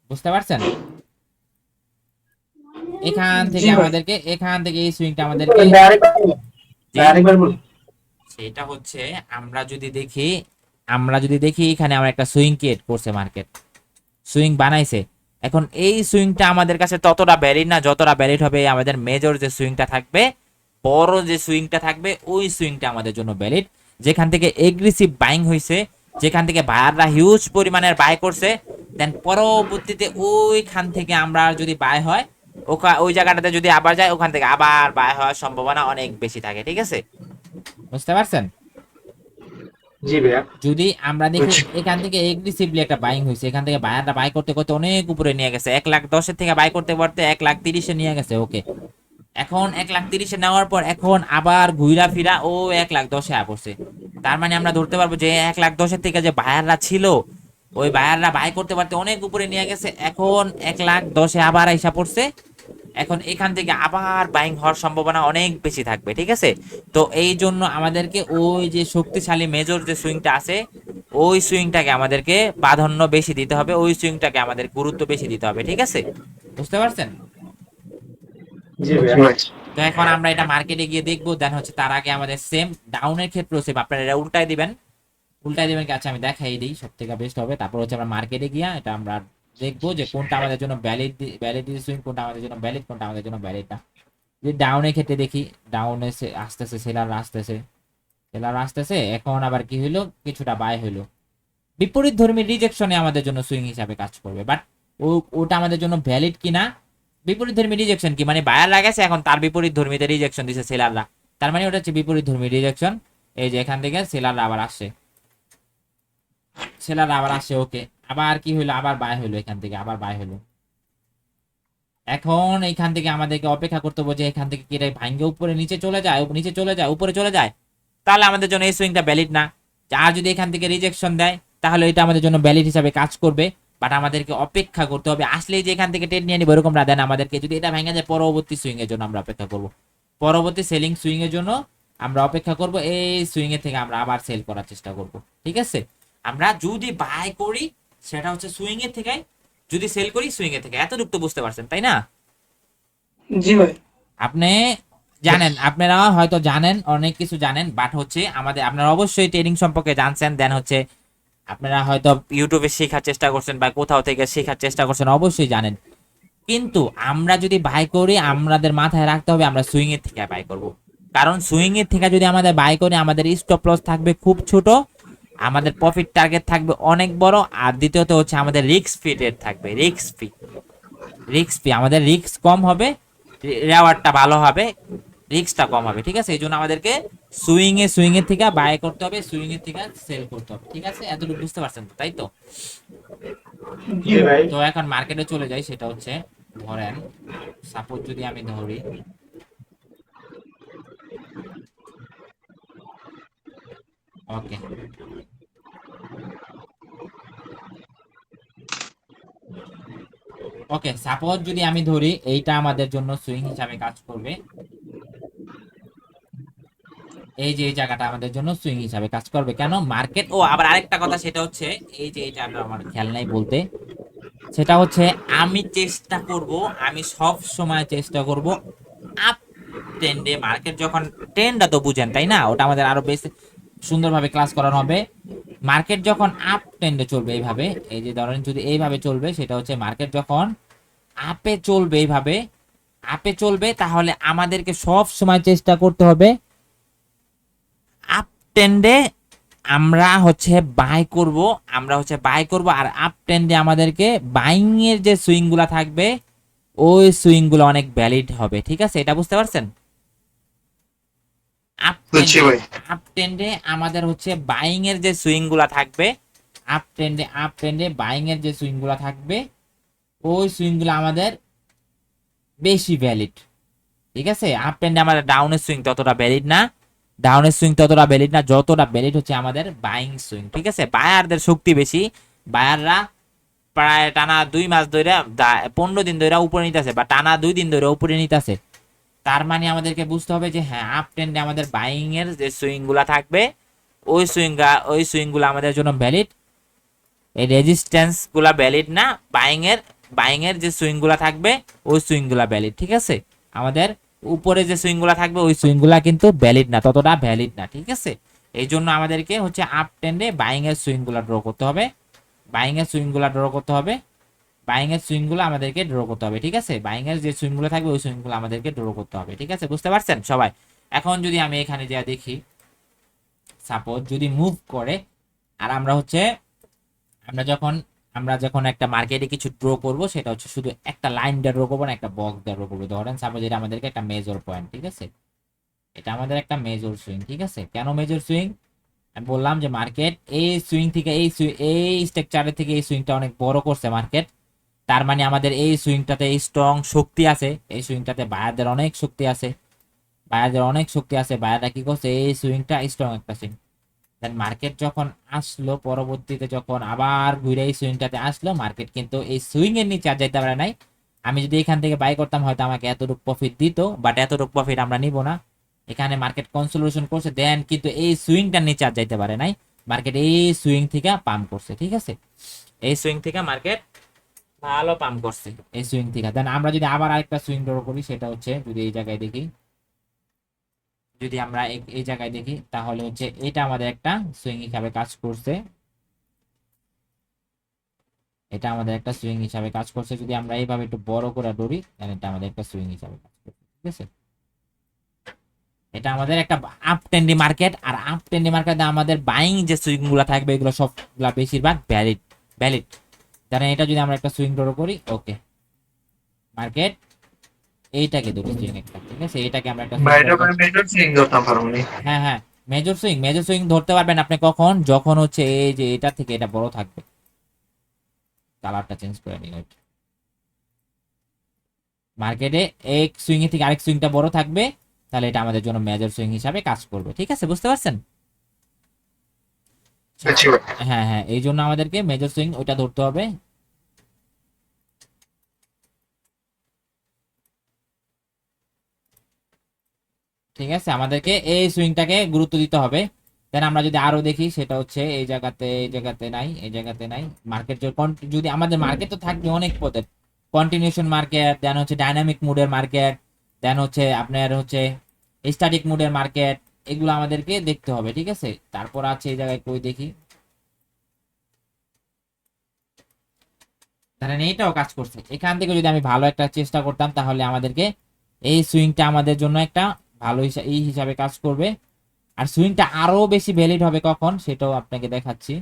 বুঝতে পারছেন? এখান জি থেকে ভাই। আমাদেরকে, এখান থেকে এই সুইংটা আমাদেরকে, সেটা হচ্ছে আমরা যদি দেখি এখানে আমরা একটা সুইং ক্রিয়েট করছে, মার্কেট সুইং বানাইছে। এখন এই সুইংটা আমাদের কাছে ততটা ভ্যালিড না যতটা ভ্যালিড হবে আমাদের মেজর যে সুইংটা থাকবে, বড় যে সুইংটা থাকবে ওই সুইংটা আমাদের জন্য ভ্যালিড, যেখান থেকে এগ্রেসিভ বাইং হয়েছে, যেখান থেকে বায়াররা হিউজ পরিমাণের বাই করছে। দেন পরবর্তীতে ওইখান থেকে আমরা যদি বাই হয়, ওই জায়গাটাতে যদি আবার যায়, ওখান থেকে আবার বাই হওয়ার সম্ভাবনা অনেক বেশি থাকে। ঠিক আছে, বুঝতে পারছেন? জি ভাইয়া। যদি আমরা দেখি বুঝছি। এখান থেকে এগ্রেসিভলি একটা বাইং হয়েছে, এখান থেকে বায়াররা বাই করতে করতে অনেক উপরে নিয়ে গেছে, 1,10,000 থেকে বাই করতে করতে 1,30,000 নিয়ে গেছে। ওকে, এখন 1,30,000 নেওয়ার পর এখন আবার ঘুরা ফিরা ও 1,10,000 পড়ছে। তার মানে আমরা ধরতে পারবো যে 1,10,000 থেকে যে বায়াররা ছিল, ওই বায়াররা বাই করতে পারতে অনেক উপরে নিয়ে গেছে, এখন 1,10,000 আবার আইসা পড়ছে। এখন এখান থেকে আবার বাইং হওয়ার সম্ভাবনা অনেক বেশি থাকবে। ঠিক আছে, তো এই জন্য আমাদেরকে ওই যে শক্তিশালী মেজর যে সুইংটা আছে ওই সুইংটাকে আমাদেরকে প্রাধান্য বেশি দিতে হবে, ওই সুইংটাকে আমাদের গুরুত্ব বেশি দিতে হবে। ঠিক আছে, বুঝতে পারছেন? জি ভাইয়া। তো এখন আমরা এটা মার্কেটে গিয়ে দেখবো। দেন হচ্ছে তার আগে আমাদের সেম ডাউনের ক্ষেত্রেও সেম আপনারা এটা উল্টাই দিবেন। উল্টাই দিবেন কি, আচ্ছা আমি দেখাই দিই, সব থেকে বেস্ট হবে। তারপর হচ্ছে আমরা মার্কেটে গিয়া এটা আমরা দেখবো যে কোনটা আমাদের জন্য ভ্যালিড সুইং, কোনটা আমাদের জন্য ভ্যালিড, কোনটা আমাদের জন্য ভ্যালিড না। যদি ডাউনের ক্ষেত্রে দেখি, ডাউনে আসতেছে, সেলার আসতেছে, এখন আবার কি হইলো, কিছুটা বাই হইলো, বিপরীত ধর্মী রিজেকশনে আমাদের জন্য সুইং হিসাবে কাজ করবে। বাট ওটা আমাদের জন্য ভ্যালিড কিনা, বিপরীত ধর্মী রিজেকশন কি মানে বায়ার লাগাইছে, এখন তার বিপরীত ধর্মীতে রিজেকশন দিছে সেলাররা, তার মানে ওটা হচ্ছে বিপরীত ধর্মী রিজেকশন। এই যে এখান থেকে সেলাররা আবার আসছে, ওকে, আবার কি হইলো, আবার বাই হইলো, এখান থেকে আবার বাই হইলো। এখন এখান থেকে আমাদেরকে অপেক্ষা করতে হবে যে এখান থেকে কি এটা ভাঙ্গে উপরে নিচে চলে যায়, উপরে চলে যায়, তাহলে আমাদের জন্য এই সুইংটা ভ্যালিড না। আর যদি এখান থেকে রিজেকশন দেয় তাহলে এটা আমাদের জন্য ভ্যালিড হিসাবে কাজ করবে। বাট আমাদেরকে অপেক্ষা করতে হবে, আসলেই যে এখান থেকে ট্রেড নিয়ে নিবো এরকম না। দেন আমাদেরকে যদি এটা ভেঙে যায়, পরবর্তী সুইং এর জন্য আমরা অপেক্ষা করব, পরবর্তী সেলিং সুইং এর জন্য আমরা অপেক্ষা করব, এই সুইং এর থেকে আমরা আবার সেল করার চেষ্টা করব। ঠিক আছে, আমরা যদি বাই করি সেটা হচ্ছে সুইং এর থেকে, যদি সেল করি সুইং এর থেকে। এতটুকু তো বুঝতে পারছেন তাই না? জি ভাই। আপনি জানেন, আপনারা হয়তো জানেন, অনেক কিছু জানেন, বাট হচ্ছে আপনারা অবশ্যই ট্রেডিং সম্পর্কে জানছেন। দেন হচ্ছে আপনারা হয়তো ইউটিউবে শেখার চেষ্টা করছেন বা কোথাও থেকে শেখার চেষ্টা করছেন, অবশ্যই জানেন। কিন্তু আমরা যদি বাই করি, আমাদের মাথায় রাখতে হবে আমরা সুইং এর থেকে বাই করব। কারণ সুইং এর থেকে যদি আমাদের বাই করি, আমাদের স্টপ লস থাকবে খুব ছোট, আমাদের প্রফিট টার্গেট থাকবে অনেক বড়, আর দ্বিতীয়ত হচ্ছে আমাদের রিস্ক ফি রেট থাকবে, রিস্ক ফি আমাদের রিস্ক কম হবে, রেওয়ার্ডটা ভালো হবে, রিস্কটা কম হবে। ঠিক আছে, এই জন্য আমাদেরকে সুইং এর থেকে বাই করতে হবে, সুইং এর থেকে সেল করতে হবে। ঠিক আছে, এতটুকু বুঝতে পারছেন তো, তাই তো? জি ভাই। তো এখন মার্কেটে চলে যাই, সেটা হচ্ছে ধরেন সাপোজ যদি আমি ধরি, ওকে, সাপোজ যদি আমি ধরি এইটা আমাদের জন্য সুইং হিসাবে কাজ করবে, এই যে এই জায়গাটা আমাদের জন্য সুইং হিসাবে কাজ করবে। কেন? মার্কেট, ও আবার আরেকটা কথা, সেটা হচ্ছে এই যে এটা আমার খেয়াল নাই বলতে, সেটা হচ্ছে আমি সব সময় চেষ্টা করব আপ ট্রেন্ডে, মার্কেট যখন, ট্রেন্ডটা তো বুঝেন তাই না, ওটা আমাদের আরো বেশি সুন্দরভাবে ক্লাস করানো হবে। মার্কেট যখন আপ ট্রেন্ডে চলবে এইভাবে, এই যে ধরেন যদি এইভাবে চলবে, সেটা হচ্ছে মার্কেট যখন আপে চলবে, এইভাবে আপে চলবে, তাহলে আমাদেরকে সব সময় চেষ্টা করতে হবে আপ ট্রেন্ডে আমরা হচ্ছে বাই করব, আর আপ ট্রেন্ডে আমাদেরকে বাইং এর যে সুইং গুলা থাকবে ওই সুইং গুলো অনেক ভ্যালিড হবে। ঠিক আছে, এটা বুঝতে পারছেন? বুঝছি ভাই। আপ ট্রেন্ডে আমাদের হচ্ছে বাইং এর যে সুইং গুলা থাকবে, আপ ট্রেন্ডে বাইং এর যে সুইং গুলা থাকবে ওই সুইং গুলো আমাদের বেশি ভ্যালিড। ঠিক আছে, আপ ট্রেন্ডে আমাদের ডাউনের সুইং ততটা ভ্যালিড না, ডাউনের সুইং ততটা ভ্যালিড না, যতটা ভ্যালিড হচ্ছে আমাদের বাইং সুইং। ঠিক আছে, বায়ারদের শক্তি বেশি, বায়াররা প্রায় টানা 2 মাস ধরে 15 দিন ধরে উপরে নিতেছে, বা টানা 2 দিন ধরে উপরে নিতেছে। তার মানে আমাদেরকে বুঝতে হবে যে হ্যাঁ, আপ ট্রেন্ডে আমাদের বাইং এর যে সুইং গুলা থাকবে, ওই সুইং গুলা আমাদের জন্য ভ্যালিড। এই রেজিস্ট্যান্স গুলা ভ্যালিড না, বাইং এর যে সুইং গুলা থাকবে ওই সুইং গুলা ভ্যালিড। ঠিক আছে, আমাদের উপরে যে সুইং গুলা থাকবে ওই সুইং গুলা কিন্তু ভ্যালিড না, ততটা ভ্যালিড না। ঠিক আছে, এই জন্য আমাদেরকে হচ্ছে আপ ট্রেন্ডে বাইং এর সুইং গুলা ড্র করতে হবে, বাইং এর সুইং গুলা ড্র করতে হবে, বাইং এর সুইং গুলো আমাদেরকে ড্র করতে হবে। ঠিক আছে, বাইং এর যে সুইং গুলো থাকবে ওই সুইং গুলো আমাদেরকে ড্র করতে হবে। ঠিক আছে, বুঝতে পারছেন সবাই? এখন যদি আমি এখানে যা দেখি, সাপোজ যদি মুভ করে, আর আমরা যখন একটা মার্কেটে কিছু ড্র করব, সেটা হচ্ছে শুধু একটা লাইন দিয়ে ড্র করবো না, একটা বক্স দিয়ে ড্র করবো। ধরেন সাপোজ এটা আমাদেরকে একটা মেজর পয়েন্ট। ঠিক আছে, এটা আমাদের একটা মেজর সুইং। ঠিক আছে, কেন মেজর সুইং? আমি বললাম যে মার্কেট এই সুইং থেকে এই স্ট্রাকচারের থেকে এই সুইংটা অনেক বড় করছে মার্কেট। তার মানে আমাদের এই সুইংটাতে স্ট্রং শক্তি আছে, এই সুইংটাতে বায়ারদের অনেক শক্তি আছে, বায়াররা কি করছে, এই সুইংটা স্ট্রং একটা সুইং। দেন মার্কেট যখন আসলো, পরবর্তীতে যখন আবার ঘুরে এই সুইংটাতে আসলো, মার্কেট কিন্তু এই সুইং এর নিচে আর যাইতে পারে নাই। আমি যদি এখান থেকে বাই করতাম হয়তো আমাকে এতটুকু প্রফিট দিত, বাট এতটুকু প্রফিট আমরা নিব না। এখানে মার্কেট কনসোলিডেশন করছে, দেন কিন্তু এই সুইংটার নিচে আর যাইতে পারে নাই, মার্কেট এই সুইং থেকে পাম্প করছে। ঠিক আছে, এই সুইং থেকে মার্কেট ভালো পাম্প করছে, এই সুইং থেকে। দেন আমরা যদি আবার আরেকটা সুইং ড্র করি, সেটা হচ্ছে যদি এই জায়গায় দেখি, যদি আমরা এই জায়গায় দেখি, তাহলে হচ্ছে এটা আমাদের একটা সুইং হিসাবে কাজ করছে, এটা আমাদের একটা সুইং হিসাবে কাজ করছে। যদি আমরা এইভাবে একটু বড় করে ধরি, তাহলে এটা আমাদের একটা সুইং হিসাবে কাজ করছে। ঠিক আছে, এটা আমাদের একটা আপ ট্রেন্ডি মার্কেট। আর আপ ট্রেন্ডি মার্কেটে আমাদের বাইং যে সুইং গুলা থাকবে, এগুলো সবগুলা বেশিরভাগ ভ্যালিড। ধরেন এটা যদি আমরা একটা সুইং ড্র করি, ওকে, মার্কেট এইটাকে ধরি সুইং একটা। ঠিক আছে, এটাকে আমরা একটা মেজর সুইং ধরতাম পারবো নি। হ্যাঁ হ্যাঁ, মেজর সুইং ধরতে পারবেন আপনি কখন, যখন হচ্ছে এই যে এটা থেকে এটা বড় থাকবে। কালারটা চেঞ্জ করে নিন, মার্কেটে এক সুইং এর থেকে আরেক সুইংটা বড় থাকবে, তাহলে এটা আমাদের জন্য মেজর সুইং হিসাবে কাজ করবে। ঠিক আছে, বুঝতে পারছেন? বুঝছি ভাই। হ্যাঁ হ্যাঁ, এই জন্য আমাদেরকে মেজর সুইং ওইটা ধরতে হবে। ঠিক আছে, আমাদেরকে এই সুইংটাকে গুরুত্ব দিতে হবে। দেন আমরা যদি আরো দেখি, সেটা হচ্ছে এই জায়গাতে নাই, এই জায়গাতে নাই। মার্কেট যদি আমাদের মার্কেট তো থাকবে অনেক পদের, কন্টিনিউশন মার্কেট, দেন হচ্ছে ডাইনামিক মুডের মার্কেট, দেন হচ্ছে আপনার হচ্ছে স্ট্যাটিক মুডের মার্কেট, এগুলো আমাদেরকে দেখতে হবে। ঠিক আছে, তারপর আছে এই জায়গায় কই দেখি, ধরেন এইটাও কাজ করছে। এখান থেকে যদি আমি ভালো একটা চেষ্টা করতাম, তাহলে আমাদেরকে এই সুইংটা আমাদের জন্য একটা ভালো এই হিসাবে কাজ করবে। আর সুইংটা আরো বেশি ভ্যালিড হবে কখন, সেটাও আপনাকে দেখাচ্ছি।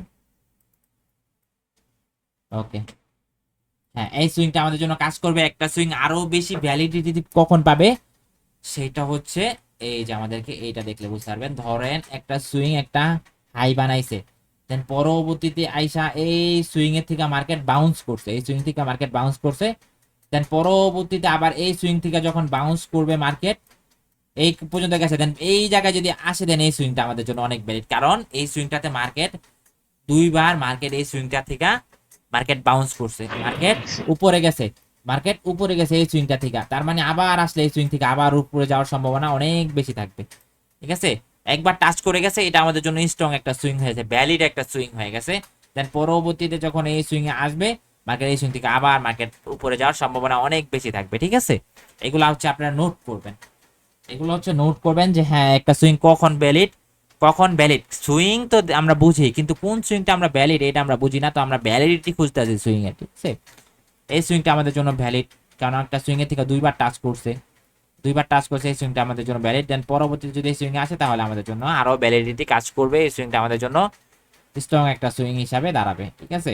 ওকে, হ্যাঁ, এই সুইংটা আমাদের জন্য কাজ করবে। একটা সুইং আরো বেশি ভ্যালিডিটি কখন পাবে, সেটা হচ্ছে এই যে আমাদেরকে এইটা দেখলে বুঝতে পারবেন। ধরেন একটা সুইং একটা হাই বানাইছে, দেন পরবর্তীতে আইসা এই সুইং এর থেকে মার্কেট বাউন্স করছে, এই সুইং থেকে মার্কেট বাউন্স করছে, দেন পরবর্তীতে আবার এই সুইং থেকে যখন বাউন্স করবে মার্কেট এই পর্যন্ত গেছে, দেন এই জায়গায় যদি আসে, দেন এই সুইংটা আমাদের জন্য অনেক ভ্যালিড। কারণ এই সুইংটাতে মার্কেট দুইবার এই সুইংটা থেকে মার্কেট বাউন্স করছে, মার্কেট উপরে গেছে এই সুইংটা থেকে। তার মানে আবার আসলে এই সুইং থেকে আবার উপরে যাওয়ার সম্ভাবনা অনেক বেশি থাকবে। ঠিক আছে, একবার টাচ করে গেছে, এটা আমাদের জন্য স্ট্রং একটা সুইং হয়েছে, ভ্যালিড একটা সুইং হয়ে গেছে। দেন পরবর্তীতে যখন এই সুইং এ আসবে মার্কেট, এই সুইং থেকে আবার মার্কেট উপরে যাওয়ার সম্ভাবনা অনেক বেশি থাকবে। ঠিক আছে, এগুলো হচ্ছে আপনারা নোট করবেন যে হ্যাঁ, একটা সুইং কখন ভ্যালিড। সুইং তো আমরা বুঝি, কিন্তু কোন সুইংটা আমরা ভ্যালিড এটা আমরা বুঝি না, তো আমরা ভ্যালিডিটি খুঁজতে আছি সুইং এর। ঠিক আছে, এই সুইংটা আমাদের জন্য ভ্যালিড, কারণ একটা সুইং এর থেকে দুইবার টাচ করছে, এই সুইংটা আমাদের জন্য ভ্যালিড। দেন পরবর্তীতে যদি এই সুইং আসে, তাহলে আমাদের জন্য আরো ভ্যালিডিটি কাজ করবে, এই সুইংটা আমাদের জন্য স্ট্রং একটা সুইং হিসাবে দাঁড়াবে। ঠিক আছে,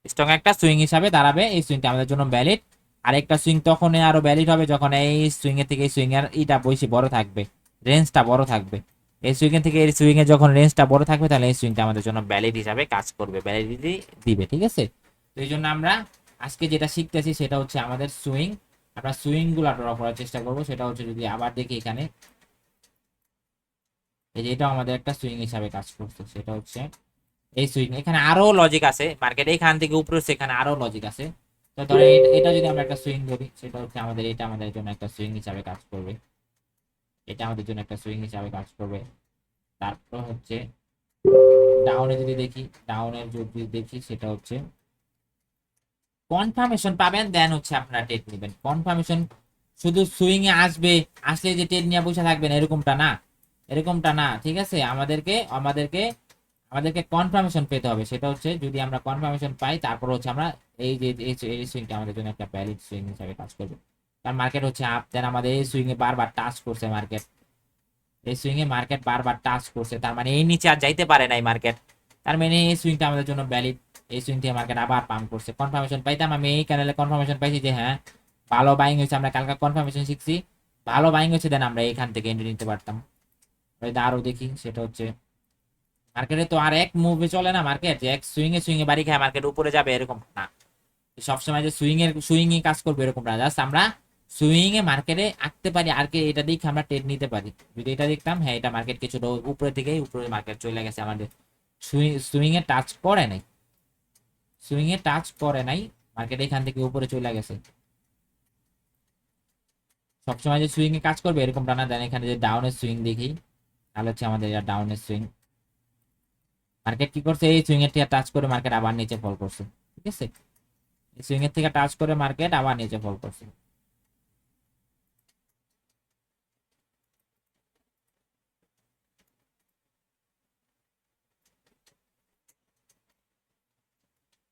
স্ট্রং একটা সুইং হিসাবে দাঁড়াবে, এই সুইংটা আমাদের জন্য ভ্যালিড। আর একটা সুইং তখন আরো ভ্যালিড হবে যখন এই সুইং এর থেকে এই সুইং এর এটা বেশি বড় থাকবে, রেঞ্জটা বড় থাকবে। এই সুইং এর থেকে এই সুইং এর যখন রেঞ্জটা বড় থাকবে, তাহলে এই সুইংটা আমাদের জন্য ভ্যালিড হিসাবে কাজ করবে, ভ্যালিডিটি দিবে। ঠিক আছে, তো এই জন্য আমরা আজকে যেটা শিখতেছি সেটা হচ্ছে আমাদের সুইং। আমরা সুইং গুলা ড্র করার চেষ্টা করব। সেটা হচ্ছে যদি আবার দেখি এখানে, এই যে এটাও আমাদের একটা সুইং হিসাবে কাজ করছে, সেটা হচ্ছে এই সুইং। এখানে আরো লজিক আছে মার্কেট, এখান থেকে উপরে সেখানে আরো লজিক আছে। তো ধরো এটা যদি আমরা একটা সুইং ধরি, সেটা হচ্ছে আমাদের, এটা আমাদের জন্য একটা সুইং হিসাবে কাজ করবে, এটা আমাদের জন্য একটা সুইং হিসাবে কাজ করবে। তারপর হচ্ছে ডাউনে যদি দেখি, ডাউনের যদি দেখি সেটা হচ্ছে কনফার্মেশন পাবেন, দেন হচ্ছে আপনারা টেট নেবেন। কনফার্মেশন শুধু সুইং এ আসবে, আসলে যে টেট নিয়ে বসে থাকবেন এরকমটা না, এরকমটা না, ঠিক আছে। আমাদেরকে আমাদেরকে আমাদেরকে কনফার্মেশন পেতে হবে। সেটা হচ্ছে যদি আমরা কনফার্মেশন পাই, তারপর হচ্ছে আমরা এই যে এই সুইংটা আমাদের জন্য একটা ভ্যালিড সুইং হিসাবে কাজ করবে। কারণ মার্কেট হচ্ছে আপ, দেন আমাদের এই সুইং এ বারবার টাচ করছে মার্কেট, এই সুইং এ মার্কেট বারবার টাচ করছে, তার মানে এই নিচে আর যাইতে পারে নাই মার্কেট, তার মানে এই সুইংটা আমাদের জন্য ভ্যালিড। এই সুইং থেকে মার্কেট আবার পাম্প করছে, কনফার্মেশন পাইতাম, আমি এই চ্যানেলে কনফার্মেশন পাইছি যে হ্যাঁ ভালো বাইং হয়েছে, আমরা কালকে কনফার্মেশন শিখছি, ভালো বাইং হয়েছে, দেন আমরা এখান থেকে এন্ট্রি নিতে পারতাম। আরো দেখি, সেটা হচ্ছে মার্কেটে তো আর এক মুভে চলে না মার্কেট, যে এক সুইং এ বাড়ি খায় মার্কেট উপরে যাবে এরকম না, সবসময় যে সুইং এ কাজ করবে এরকম না। জাস্ট আমরা সুইং এ মার্কেটে আঁকতে পারি, আর কি এটা দেখে আমরা ট্রেড নিতে পারি। যদি এটা দেখতাম, হ্যাঁ এটা মার্কেট কিছুটা উপরে থেকে উপরে মার্কেট চলে গেছে, আমাদের সুইং এ টাচ করে নাই, সুইং এ টাচ করে নাই মার্কেট, এখান থেকে উপরে চলে গেছে। সবসময় যে সুইং এ কাজ করবে এরকমটা না। দেন এখানে যে ডাউনের সুইং দেখি, তাহলে হচ্ছে আমাদের এটা ডাউনের সুইং, মার্কেট কি করছে, এই সুইং এর থেকে টাচ করে মার্কেট আবার নিচে ফল করছে, ঠিক আছে। এই সুইং এর থেকে টাচ করে মার্কেট আবার নিচে ফল করছে।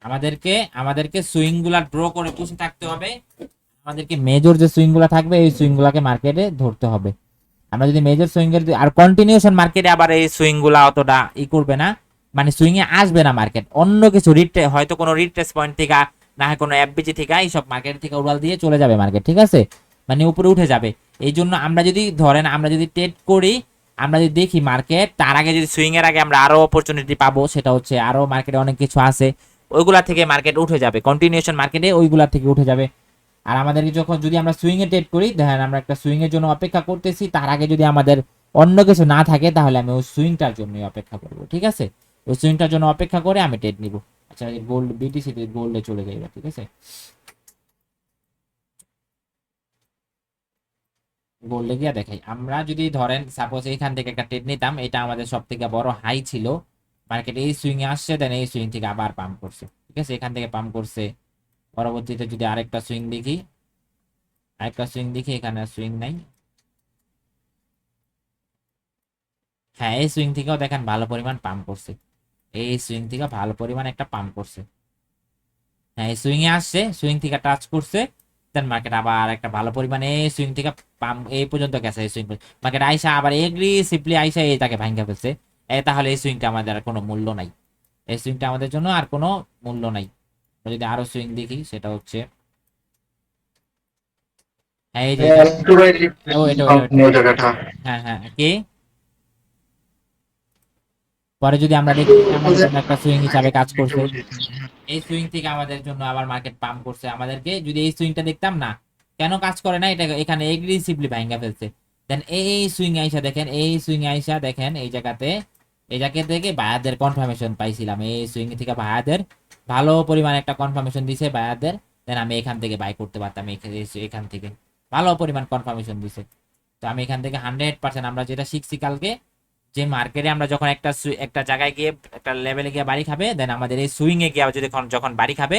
আমাদেরকে আমাদেরকে সুইং গুলা ড্র করে বসে থাকতে হবে, আমাদেরকে মেজর যে সুইং গুলা থাকবে এই সুইং গুলাকে মার্কেটে ধরতে হবে। আমরা যদি মেজর সুইং এর আর কন্টিনিউশন মার্কেটে আবার এই সুইং গুলা অতটা করবে না, মানে সুইং এ আসবে না মার্কেট, অন্য কিছু হয়তো কোনো রিট্রেস পয়েন্ট থেকে না হয় কোনো এফবিজি থেকে এইসব মার্কেট থেকে উড়াল দিয়ে চলে যাবে মার্কেট, ঠিক আছে, মানে উপরে উঠে যাবে। এই জন্য আমরা যদি ধরেন আমরা যদি ট্রেড করি, আমরা যদি দেখি মার্কেট তার আগে যদি সুইং এর আগে আমরা আরো অপরচুনিটি পাবো, সেটা হচ্ছে আরো মার্কেটে অনেক কিছু আছে, ওইগুলা থেকে মার্কেট উঠে যাবে, কন্টিনিউশন মার্কেটে ওইগুলা থেকে উঠে যাবে। আর আমাদেরকে যখন যদি আমরা সুইং এ ট্রেড করি, দেখেন আমরা একটা সুইং এর জন্য অপেক্ষা করতেছি, তার আগে যদি আমাদের অন্য কিছু না থাকে তাহলে আমি ওই সুইংটার জন্যই অপেক্ষা করবো, ঠিক আছে। ওই সুইংটার জন্য অপেক্ষা করে আমি ট্রেড নিব। আচ্ছা গোল্ড বিটিসি গোল্ডে চলে যাইব, ঠিক আছে। গোল্ডে গিয়া দেখাই, আমরা যদি ধরেন সাপোজ এইখান থেকে একটা ট্রেড নিতাম, এটা আমাদের সব থেকে বড় হাই ছিল, মার্কেট এই সুইং এ আসছে, দেন এই সুইং থেকে আবার পাম্প করছে, ঠিক আছে, এখান থেকে পাম্প করছে। পরবর্তীতে যদি আরেকটা সুইং দেখি, এখানে সুইং নাই, হ্যাঁ এই সুইং থেকেও দেখেন ভালো পরিমাণ পাম্প করছে, এই সুইং থেকে ভালো পরিমাণ একটা পাম্প করছে, হ্যাঁ এই সুইং এ আসছে, সুইং থেকে টাচ করছে, দেন মার্কেট আবার একটা ভালো পরিমাণে সুইং থেকে পাম্প এই পর্যন্ত গেছে, এই সুইং মার্কেট আইসা আবার এগ্রেসিভলি আইসা এটাকে ভাঙা ফেলছে। তাহলে এই সুইংটা আমাদের আর কোনো মূল্য নাই, এই সুইংটা আমাদের জন্য আর কোনো মূল্য নাই। যদি আরো সুইং দেখি, সেটা হচ্ছে হ্যাঁ এই যে ও এটা জায়গাটা হ্যাঁ হ্যাঁ কি, পরে যদি আমরা দেখি আমাদের জন্য একটা সুইং হিসাবে কাজ করছে, এই সুইং থেকে আমাদের জন্য আবার মার্কেট পাম্প করছে। আমাদেরকে যদি এই সুইংটা দেখতাম না, কেন কাজ করে না, এটা এখানে এগ্রেসিভলি ভাঙা ফেলছে। দেন এই সুইং আইসা দেখেন, এই সুইং আইসা দেখেন এই জায়গাতে, এই জায়গা থেকে বায়ারদের কনফার্মেশন পাইছিলাম, এই সুইং থেকে বায়ারদের ভালো পরিমাণে একটা কনফার্মেশন দিছে বায়ারদের, দেন আমি এখান থেকে বাই করতে পারতাম, এখান থেকে ভালো পরিমাণ কনফার্মেশন দিছে। তো আমি এখান থেকে 100% আমরা যেটা শিখছি কালকে, যে মার্কেটে আমরা যখন একটা জায়গায় গিয়ে একটা লেভেলে গিয়ে বাড়ি খাবে, দেন আমাদের এই সুইং এ গিয়ে যদি যখন বাড়ি খাবে,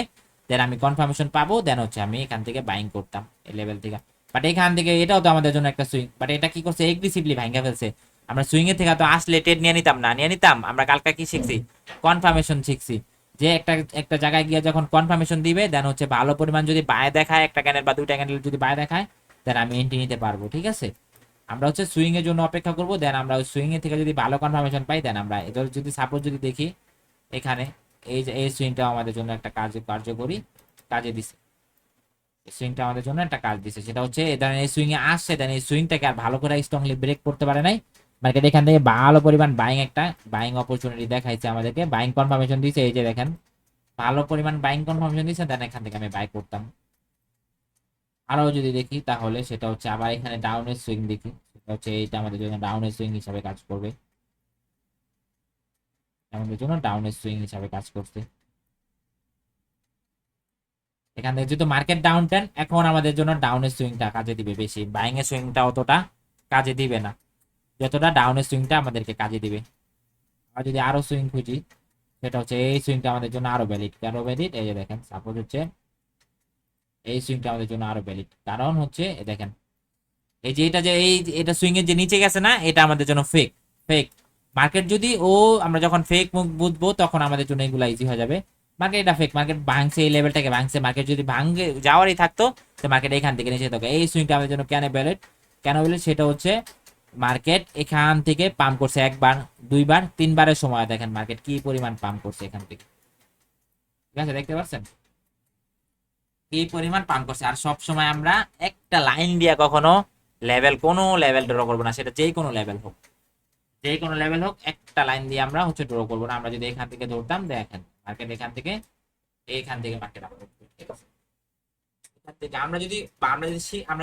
দেন আমি কনফার্মেশন পাবো, দেন হচ্ছে আমি এখান থেকে বাইং করতাম এই লেভেল থেকে। বাট এখান থেকে এটাও তো আমাদের জন্য একটা সুইং, বাট এটা কি করছে, এগ্রেসিভলি ভাঙা ফেলছে। আমরা সুইং এর থেকে তো আসলে ট্রেড নিয়ে নিতাম না, নিয়ে নিতাম, আমরা কালকে কি শিখছি, কনফার্মেশন শিখছি, যে একটা জায়গায় গিয়ে যখন কনফার্মেশন দিবে, দেন হচ্ছে ভালো পরিমাণ যদি বায় দেখায়, একটা ক্যান্ডেল বা দুইটা ক্যান্ডেল যদি বায় দেখায়, দেন আমি এন্ট্রি নিতে পারবো, ঠিক আছে। আমরা হচ্ছে সুইং এর জন্য অপেক্ষা করব, দেন আমরা ওই সুইং এর থেকে যদি ভালো কনফার্মেশন পাই, দেন আমরা এটা যদি সাপোজ যদি দেখি এখানে এই যে এই সুইংটা আমাদের জন্য একটা কার্যকরী কাজে দিছে, এই সুইংটা আমাদের জন্য একটা কাজ দিছে, সেটা হচ্ছে দেন এই সুইং এ আসছে, দেন এই সুইংটাকে আর ভালো করে স্ট্রংলি ব্রেক করতে পারে নাই মার্কেট, এখান থেকে ভালো পরিমাণ একটা বাইং অপরচুনিটি দেখাইছে আমাদেরকে, বাইং কনফার্মেশন দিছে, এই যে দেখেন ভালো পরিমাণ বাইং কনফার্মেশন দিছে, দেন এখান থেকে আমি বাই করতাম। আরো যদি দেখি তাহলে সেটা হচ্ছে আবার এখানে ডাউনের সুইং দেখি, সেটা হচ্ছে এইটা আমাদের জন্য ডাউনের সুইং হিসাবে কাজ করবে, আমাদের জন্য ডাউনের সুইং হিসাবে কাজ করছে। এখান থেকে যেহেতু মার্কেট ডাউন টেন, এখন আমাদের জন্য ডাউনের সুইংটা কাজে দিবে বেশি, বাইং এর সুইংটা অতটা কাজে দিবে না যতটা ডাউনের সুইংটা আমাদেরকে কাজে দিবে। আর যদি আরো সুইং খুঁজি সেটা হচ্ছে এই সুইংটা আমাদের জন্য আরো ভ্যালিড, আরো ভ্যালিড। এই যে দেখেন সাপোজ হচ্ছে এই সুইংটা আমাদের জন্য আরো ভ্যালিড, কারণ হচ্ছে দেখেন এই যে এটা যে এই এটা সুইং এর যে নিচে গেছে না, এটা আমাদের জন্য ফেক। ফেক মার্কেট যদি আমরা যখন ফেক মুখ বুঝবো তখন আমাদের জন্য এগুলা ইজি হয়ে যাবে। মার্কেট এটা ফেক, মার্কেট ভাঙছে, এই লেভেলটাকে ভাঙছে, মার্কেট যদি ভাঙে যাওয়ারই থাকতো তো মার্কেট এখান থেকে নিচে থাকবে। এই সুইংটা আমাদের জন্য কেন ভ্যালিড, কেন ভ্যালিড সেটা হচ্ছে মার্কেট এখান থেকে পাম্প করছে একবার, দুইবার, তিনবারের সময় দেখেন মার্কেট কি পরিমাণ পাম্প করছে এখান থেকে, ঠিক আছে দেখতে পাচ্ছেন কি পরিমাণ পাম্প করছে। আর সব সময় আমরা একটা লাইন দিয়ে কখনো কোনো লেভেল ড্র করবো না, সেটা যেই কোনো লেভেল হোক, যেই কোনো লেভেল হোক, একটা লাইন দিয়ে আমরা হচ্ছে ড্র করবো না। আমরা যদি এখান থেকে ধরতাম দেখেন মার্কেট এখান থেকে মার্কেট এখান থেকে আমরা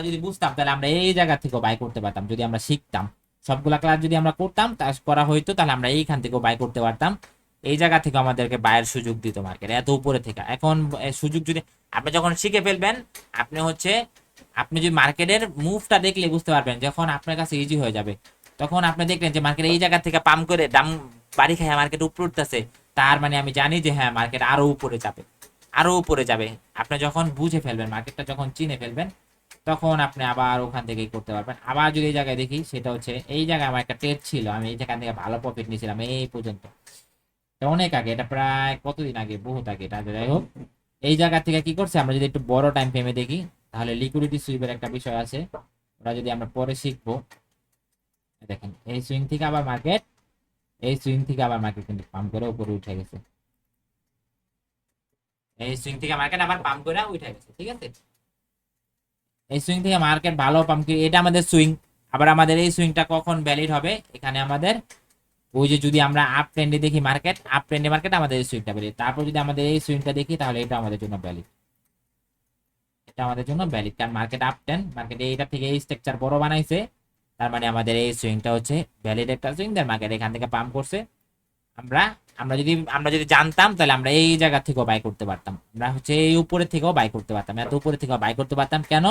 যদি বুঝতাম তাহলে আমরা এই জায়গা থেকে বাই করতে পারতাম। যদি আমরা শিখতাম সবগুলা ক্লাস যদি আমরা করতাম করা হইতো তাহলে আমরা এইখান থেকেও বাই করতে পারতাম। এই জায়গা থেকে আমাদেরকে বায়ের সুযোগ দিত মার্কেট এত উপরে থেকে। এখন সুযোগ যদি আপনি যখন শিখে ফেলবেন, আপনি যদি মার্কেটের মুভটা দেখলে বুঝতে পারবেন, যখন আপনার কাছে ইজি হয়ে যাবে তখন আপনি দেখলেন যে মার্কেট এই জায়গা থেকে পাম্প করে দাম বাড়ি খায় মার্কেট উপরে উঠতেছে, তার মানে আমি জানি যে হ্যাঁ মার্কেট আরো উপরে যাবে, আরো উপরে যাবে। আপনি যখন বুঝে ফেলবেন, মার্কেটটা যখন চিনে ফেলবেন, তখন আপনি আবার ওখান থেকেই করতে পারবেন। আবার যদি এই জায়গায় দেখি সেটা হচ্ছে এই জায়গায় আমার একটা ট্রেড ছিল, আমি এই জায়গা থেকে ভালো প্রফিট নিয়েছিলাম এই পর্যন্ত, এটা অনেক আগে, এটা প্রায় কতদিন আগে, বহুত আগে। এটা যাই হোক, এই জায়গা থেকে কি করছে আমরা যদি একটু বড় টাইম ফ্রেমে দেখি তাহলে লিকুইডিটি সুইপের একটা বিষয় আছে, ওটা যদি আমরা পরে শিখবো। দেখেন এই সুইং থেকে আবার মার্কেট কিন্তু পাম্প করে উপরে উঠে গেছে, এই সুইং থেকে মার্কেট আবার পাম্প করে উঠে গেছে, ঠিক আছে। এই সুইং থেকে মার্কেট ভালো পাম্প করে, এটা আমাদের সুইং। আবার আমাদের এই সুইংটা কখন ভ্যালিড হবে, এখানে আমাদের ওই যে যদি আমরা আপ ট্রেন্ডে দেখি মার্কেট, আপ ট্রেন্ডে মার্কেট আমাদের এই সুইংটা ভ্যালিড। তারপর যদি আমাদের এই সুইংটা দেখি তাহলে এটা আমাদের জন্য ভ্যালিড, এটা আমাদের জন্য ভ্যালিড, কারণ মার্কেট আপ ট্রেন্ড, মার্কেট এইটা থেকে এই স্ট্রাকচার বড় বানাইছে, তার মানে আমাদের এই সুইংটা হচ্ছে ভ্যালিড একটা সুইং। দেন মার্কেট এখান থেকে পাম্প করছে, আমরা আমরা যদি জানতাম তাহলে আমরা এই জায়গা থেকেও বাই করতে পারতাম, আমরা হচ্ছে এই উপরে থেকেও বাই করতে পারতাম, এত উপরে থেকেও বাই করতে পারতাম। কেন?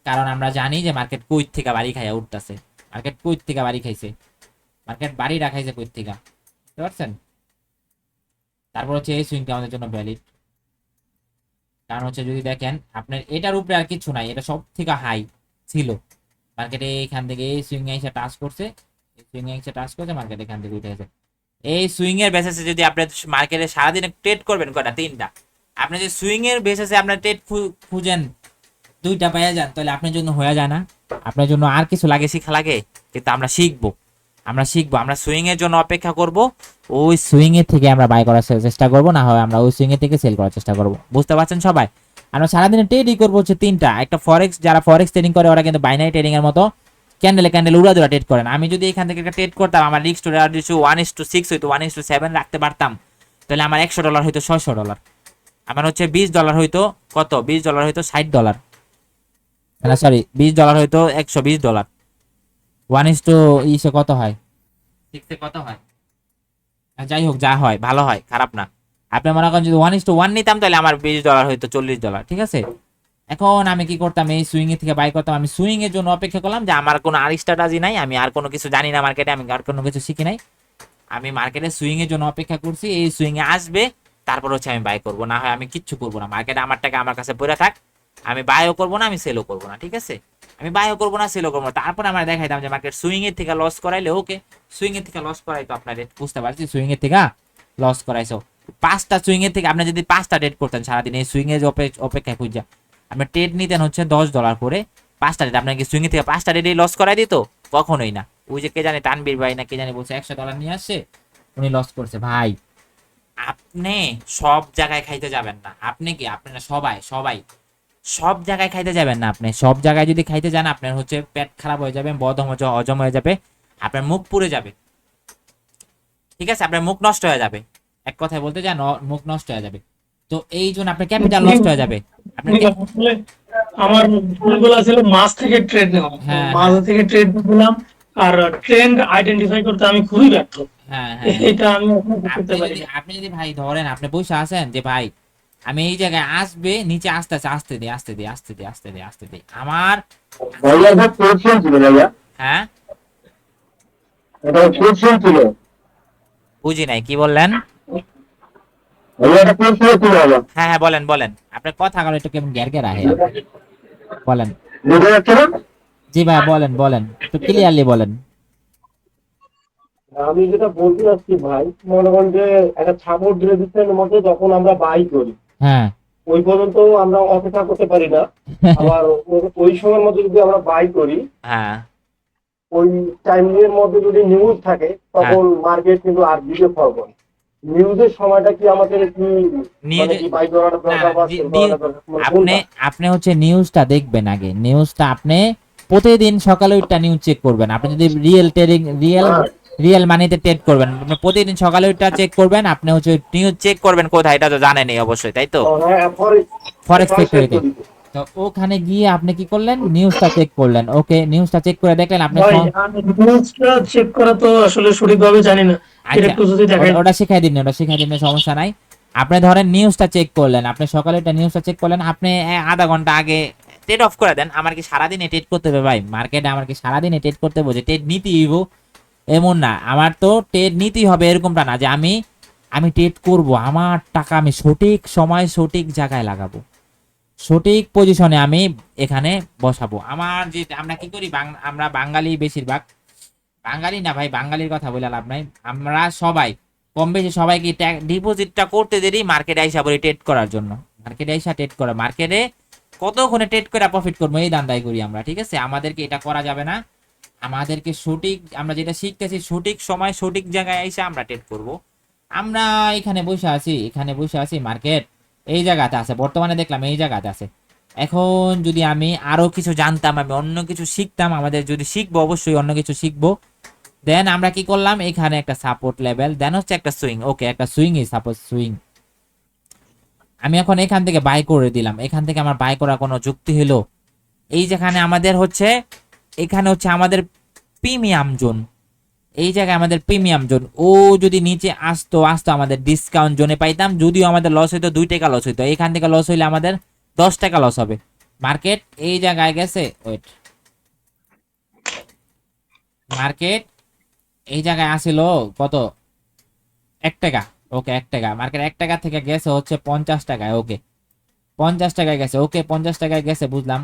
কারণ আমরা জানি যে মার্কেট কই থেকে বাড়ি খাইয়া উঠতেছে, মার্কেট কই থেকে বাড়ি খাইছে, মার্কেট বাড়ি রাখাইছে কই থেকে, বুঝতে পারছেন। তারপর হচ্ছে এই সুইংটা আমাদের জন্য ভ্যালিড, কারণ হচ্ছে যদি দেখেন আপনার এটার উপরে আর কিছু নাই, এটা সব থেকে হাই ছিল, মার্কেটে এখান থেকে এই সুইং এসে টাচ করছে, মার্কেট এখান থেকে উঠে গেছে। এই সুইং এর বেসিসে যদি আপনি মার্কেটে সারাদিন ট্রেড করবেন কয়টা, তিনটা, আপনি যে সুইং এর বেসিসে আপনার ট্রেড খুঁজেন দুইটা পাইয়া যান, তাহলে আপনার জন্য হয়ে যায় না? আপনার জন্য আর কিছু লাগে, শিখা লাগে, কিন্তু আমরা শিখবো, আমরা সুইং এর জন্য অপেক্ষা করব, ওই সুইং এর থেকে আমরা বাই করার চেষ্টা করব, না হয় আমরা ওই সুইং এর থেকে সেল করার চেষ্টা করব। বুঝতে পারছেন সবাই? আমরা সারাদিনে ট্রেডই করবো হচ্ছে তিনটা। একটা ফরেক্স, যারা ফরেক্স ট্রেডিং করে ওরা কিন্তু বাইনারি ট্রেডিং এর মতো ক্যান্ডেল উড়াদুরা ট্রেড করেন। আমি যদি এখান থেকে একটা ট্রেড করতাম, আমার রিস্ক টু রেশিও 1:6 হইতো, 1:7 রাখতে পারতাম, তাহলে আমার $100 হইতো $600, আমার হচ্ছে $20 হইতো কত, $20 হইতো $60, না সরি $20 হইতো $120। 1:6 কত হয়, 6 কত হয়, যাই হোক যা হয় ভালো হয়, খারাপ না। আপনি মনে করেন যদি 1:1 নিতাম তাহলে আমার $20 হইতো $40, ঠিক আছে। এখন আমি কি করতাম, এই সুইং এর থেকে বাই করতাম। আমি সুইং এর জন্য অপেক্ষা করলাম, যে আমার কোনো আর স্ট্র্যাটেজি নাই, আমি আর কোনো কিছু জানি না মার্কেটে, আমি আর কোনো কিছু শিখি নাই, আমি মার্কেটে সুইং এর জন্য অপেক্ষা করছি, এই সুইং এ আসবে তারপর হচ্ছে আমি বাই করব, না হয় আমি কিচ্ছু করব না। মার্কেটে আমার টাকা আমার কাছে পড়ে থাক, আমি বাইও করব না, আমি সেলও করব না, ঠিক আছে। আমি বাইও করব না, সেলও করব না, তারপর আমরা দেখাইতাম যে মার্কেট সুইং এর থেকে লস করাইলে ওকে, সুইং এর থেকে লস করাইতো আপনার, বুঝতে পারছি সুইং এর থেকে লস করাইছো। 5টা সুইং এর থেকে আপনি যদি 5টা ট্রেড করতেন সারাদিন এই সুইং এর অপেক্ষায় খুঁজা, আপনি ট্রেড নিতেন হচ্ছে $10 করে, 5টা ট্রেড আপনাকে সুইং এর থেকে 5টা ট্রেডই লস করাই দিত? কখনোই না। ওই যে কে জানে তানবীর ভাই না কে জানে বলছে $100 নিয়ে আসছে, উনি লস করছে। ভাই আপনি সব জায়গায় খাইতে যাবেন না, আপনি কি আপনারা সবাই সব জায়গায় খাইতে যাবেন না। আপনি সব জায়গায় যদি খাইতে যান আপনার হচ্ছে পেট খারাপ হয়ে যাবে, হজম হয়ে যাবে, আপনার মুখ পুড়ে যাবে, ঠিক আছে, আপনার মুখ নষ্ট হয়ে যাবে, এক কথায় বলতে যান মুখ নষ্ট হয়ে যাবে। তো এই জন্য আপনার ক্যাপিটাল নষ্ট হয়ে যাবে, আপনার আসলে আমার ভুলগুলো ছিল মাছ থেকে ট্রেড নেওয়া, হ্যাঁ মাছ হ্যাঁ থেকে ট্রেড নিলাম। আর ট্রেন্ড আইডেন্টিফাই করতে আমি খুবই ব্যর্থ। হ্যাঁ হ্যাঁ হ্যাঁ। এটা আমি এখনো করতে পারিনি। আপনি যদি ভাই ধরেন আপনি বসে আছেন যে ভাই আমি এই জায়গায় আসবে নিচে আসতে আছে, আসতে দে আসতে দে আসতে দে আসতে দে আসতে দে আমার। ভাইয়া এটা কোশ্চেন ছিল ভাইয়া, হ্যাঁ এটা কোশ্চেন ছিল বুঝি নাই কি বললেন। ভাইয়া, এটা কোশ্চেন ছিল ভাইয়া। হ্যাঁ হ্যাঁ বলেন বলেন, আপনার কথা গুলো একটু কেমন গ্যার গ্যার আহে বলেন। বুঝতে পারছো না? জি ভাই বলেন বলেন, একটু ক্লিয়ারলি বলেন। আমি যেটা বলতে চাচ্ছি ভাই, মনে করেন যে একটা সাপোর্ট রেজিস্ট্যান্টের মধ্যে যখন আমরা বাই করি, হ্যাঁ ওই পর্যন্ত আমরা অপেক্ষা করতে পারি না। আবার ওই সময়ের মধ্যে যদি আমরা বাই করি, হ্যাঁ ওই টাইমের মধ্যে যদি নিউজ থাকে, তখন মার্কেট কিন্তু আর দিকে ফল করে। নিউজের সময়টা কি আমাদের কি মানে কি বাই করাটা দরকার বা সেল করাটা দরকার, মানে আপনি কোনটা? আপনি হচ্ছে নিউজটা দেখবেন আগে, নিউজটা আপনি প্রতিদিন সকালে ওইটা নিউজ চেক করবেন। আপনি যদি রিয়েল ট্রেডিং রিয়েল মানিতে ট্রেড করবেন, আপনি প্রতিদিন সকালে ওইটা চেক করবেন। আপনি হচ্ছে নিউজ চেক করবেন কোথায়, এটা তো জানেনই অবশ্যই, তাই তো, হ্যাঁ, ফরেক্স ফ্যাক্টরিতে। তো ওখানে গিয়ে আপনি কি করলেন, নিউজটা চেক করলেন। ওকে, নিউজটা চেক করে দেখলেন আপনি ভাই আমি নিউজটা চেক করা তো আসলে সঠিকভাবে জানি না, এটা আচ্ছা একটু যদি দেখাই। ওটা শিখাই দিন, ওটা শিখাই দিন, সমস্যা নাই। আপনি ধরেন নিউজটা চেক করলেন, আপনি সকালে একটা নিউজটা চেক করলেন, আপনি আধা ঘন্টা আগে ট্রেড অফ করে দেন। আমার কি সারাদিনে ট্রেড করতে হবে ভাই মার্কেটে, আমার কি সারাদিনে ট্রেড করতে হবে যে ট্রেড নিতেই হইব এমন না। আমার তো ট্রেড নিতেই হবে এরকমটা না যে আমি আমি ট্রেড করব, আমার টাকা আমি সঠিক সময় সঠিক জায়গায় লাগাবো, সঠিক পজিশনে আমি এখানে বসাবো। আমার যে আমরা কি করি, আমরা বাঙালি বেশিরভাগ, বাঙালি না ভাই, বাঙালির কথা বলে লাভ নাই, আমরা সবাই কম বেশি সবাই কি ডিপোজিটটা করতে দেরি মার্কেটে আইসা বলি ট্রেড করার জন্য। মার্কেটে আইসা ট্রেড করা, মার্কেটে কতক্ষণে ট্রেড করে প্রফিট করবো এই ধান্দাই করি আমরা, ঠিক আছে। আমাদেরকে এটা করা যাবে না। আমাদেরকে সঠিক, আমরা যেটা শিখতেছি সঠিক সময় সঠিক জায়গায় এসে আমরা ট্রেড করব। আমরা এখানে বসে আছি, এখানে বসে আছি, মার্কেট এই জায়গাতে আছে, বর্তমানে দেখলাম এই জায়গাতে আছে। এখন যদি আমি আরো কিছু জানতাম, আমি অন্য কিছু শিখতাম, আমাদের যদি শিখবো অবশ্যই অন্য কিছু শিখবো। দেন আমরা কি করলাম, এখানে একটা সাপোর্ট লেভেল, দেন হচ্ছে একটা সুইং। ওকে, একটা সুইং, সাপোজ সুইং আমি এখন এখান থেকে বাই করে দিলাম। এখান থেকে আমার বাই করার কোনো যুক্তি হলো, এই যেখানে আমাদের হচ্ছে, এখানে হচ্ছে আমাদের প্রিমিয়াম জোন, এই জায়গায় আমাদের প্রিমিয়াম জোন। ও যদি নিচে আসতো আসতো আমাদের ডিসকাউন্ট জোনে পাইতাম, যদিও আমাদের লস হইতো 2 টাকা লস হইতো। এখান থেকে লস হইলে আমাদের 10 টাকা লস হবে। মার্কেট এই জায়গায় গেছে, ওয়েট, মার্কেট এই জায়গায় আসিল কত, 1 টাকা। ওকে 1 টাকা, মার্কেট 1 টাকা থেকে গেছে হচ্ছে 50 টাকায়। ওকে 50 টাকায় গেছে, ওকে 50 টাকায় গেছে, বুঝলাম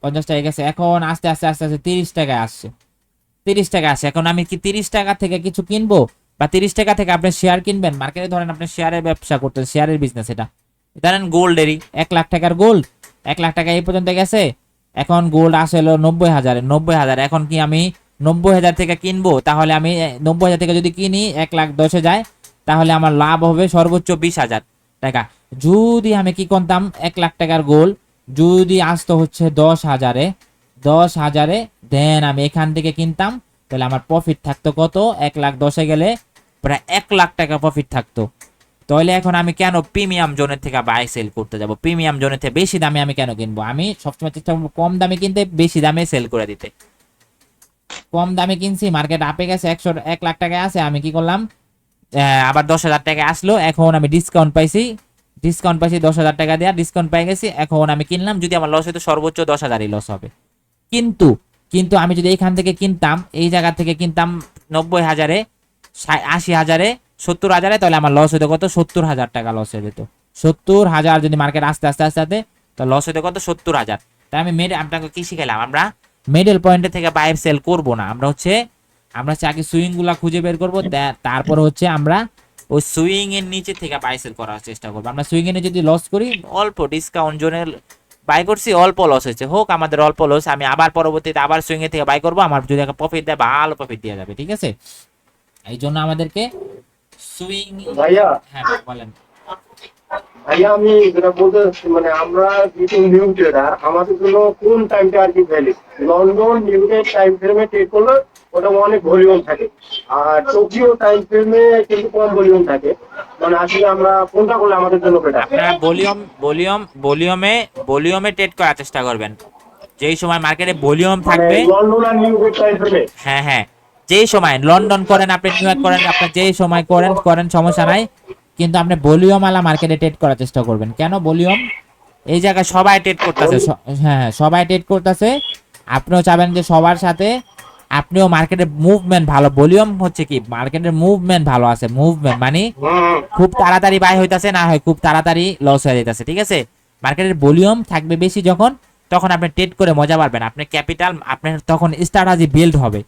50 টাকায় গেছে। এখন আস্তে আস্তে আস্তে আস্তে 30 টাকায় আসছে, 30 টাকা আসে। এখন আমি কি 30 টাকা থেকে কিছু কিনবো, বা 30 টাকা থেকে আপনি শেয়ার কিনবেন মার্কেটে? ধরেন আপনি শেয়ারের ব্যবসা করতেন, শেয়ারের বিজনেস, এটা ধরেন গোল্ডেরই 1 লাখ টাকার গোল্ড, 1 লাখ টাকা এই পর্যন্ত গেছে। এখন গোল্ড আসলো 90,000, 90,000। এখন কি আমি 90,000 থেকে কিনবো? তাহলে আমি 90,000 থেকে যদি কিনি 1,10,000 যায়, তাহলে আমার লাভ হবে সর্বোচ্চ 20,000 টাকা। যদি আমি কি করতাম, 1 লাখ টাকার গোল্ড যদি আসতো হচ্ছে 10,000-এ, 10,000-এ, দেন আমি এখান থেকে কিনতাম, তাহলে আমার প্রফিট থাকতো কত, 1,10,000-এ গেলে প্রায় 1 লাখ টাকা প্রফিট থাকতো। তাহলে এখন আমি কেন প্রিমিয়াম জোনের থেকে বাই সেল করতে যাব? প্রিমিয়াম জোনের থেকে বেশি দামে আমি কেন কিনবো? আমি সবসময় চেষ্টা করবো কম দামে কিনতে, বেশি দামে সেল করে দিতে। কম দামে কিনছি, মার্কেট আপে গেছে, 1 লাখ টাকায় আছে, আমি কি করলাম, আবার 10,000 টাকা আসলো। এখন আমি ডিসকাউন্ট পাইছি, 10,000 টাকা দেওয়া ডিসকাউন্ট পাই গেছি। এখন আমি কিনলাম, যদি আমার লস হতো সর্বোচ্চ 10,000-ই লস হবে। কিন্তু কিন্তু আমি যদি এখান থেকে কিনতাম, এই জায়গা থেকে কিনতাম 90,000-এ, 80,000-এ, 70,000-এ, তাহলে আমার লস হতো কত, 70,000 টাকা লস হয়ে যেত। 70,000 যদি মার্কেট আস্তে আস্তে আস্তে আস্তে, তো লস হতো কত, 70,000। তাই আমি আপনাকে কি শিখাইলাম, আমরা মিডল পয়েন্টে থেকে বাই সেল করব না। আমরা হচ্ছে আগে সুইং গুলা খুঁজে বের করবো, তারপর হচ্ছে আমরা ওই সুইং এর নিচে থেকে বাই সেল করার চেষ্টা করবো। আমরা সুইং এর যদি লস করি, অল্প ডিসকাউন্ট জোনে বাই করছি, অল্প লস হয়েছে, হোক আমাদের অল্প লস, আমি আবার পরবর্তীতে আবার সুইং এর থেকে বাই করবো, আমার যদি একটা প্রফিট দেয়, ভালো প্রফিট দেওয়া যাবে, ঠিক আছে। এই জন্য আমাদেরকে সুইং। ভাইয়া, হ্যাঁ বলেন। ভাইয়া আমি যেটা বলতে চাচ্ছি, মানে আমরা যেহেতু নিউ ট্রেডার, আমাদের জন্য কোন টাইমটা আর কি valid? London new York time ফ্রেমে ট্রেড করলে ওটা অনেক ভলিউম থাকে, আর টোকিও টাইম ফ্রেমে কিন্তু কম ভলিউম থাকে। মানে আসলে আমরা কোনটা করলে আমাদের জন্য বেটার? আপনারা ভলিউমে ট্রেড করার চেষ্টা করবেন। যেই সময় মার্কেটে ভলিউম মানে থাকবে, লন্ডন আর নিউ ইয়র্ক টাইপের। হ্যাঁ হ্যাঁ, যেই সময় লন্ডন করেন, আপনি নিউ ইয়র্ক করেন, আপনার যেই সময় করেন করেন সমস্যা নাই, কিন্তু আপনি ভলিউম আলা মার্কেটে ট্রেড করার চেষ্টা করবেন। কেন ভলিউম? এই জায়গায় সবাই ট্রেড করতেছে, হ্যাঁ সবাই ট্রেড করতেছে, আপনিও চাবেন যে সবার সাথে আপনিও মার্কেটের মুভমেন্ট ভালো। ভলিউম হচ্ছে কি, মার্কেটের মুভমেন্ট ভালো আছে, মুভমেন্ট মানে খুব তাড়াতাড়ি বাই হইতাছে, না হয় খুব তাড়াতাড়ি লস হয়ে যাইতাছে, ঠিক আছে? মার্কেটের ভলিউম থাকবে বেশি যখন, তখন আপনি ট্রেড করে মজা পাবেন, আপনার ক্যাপিটাল, আপনার তখন স্ট্র্যাটেজি বিল্ড হবে।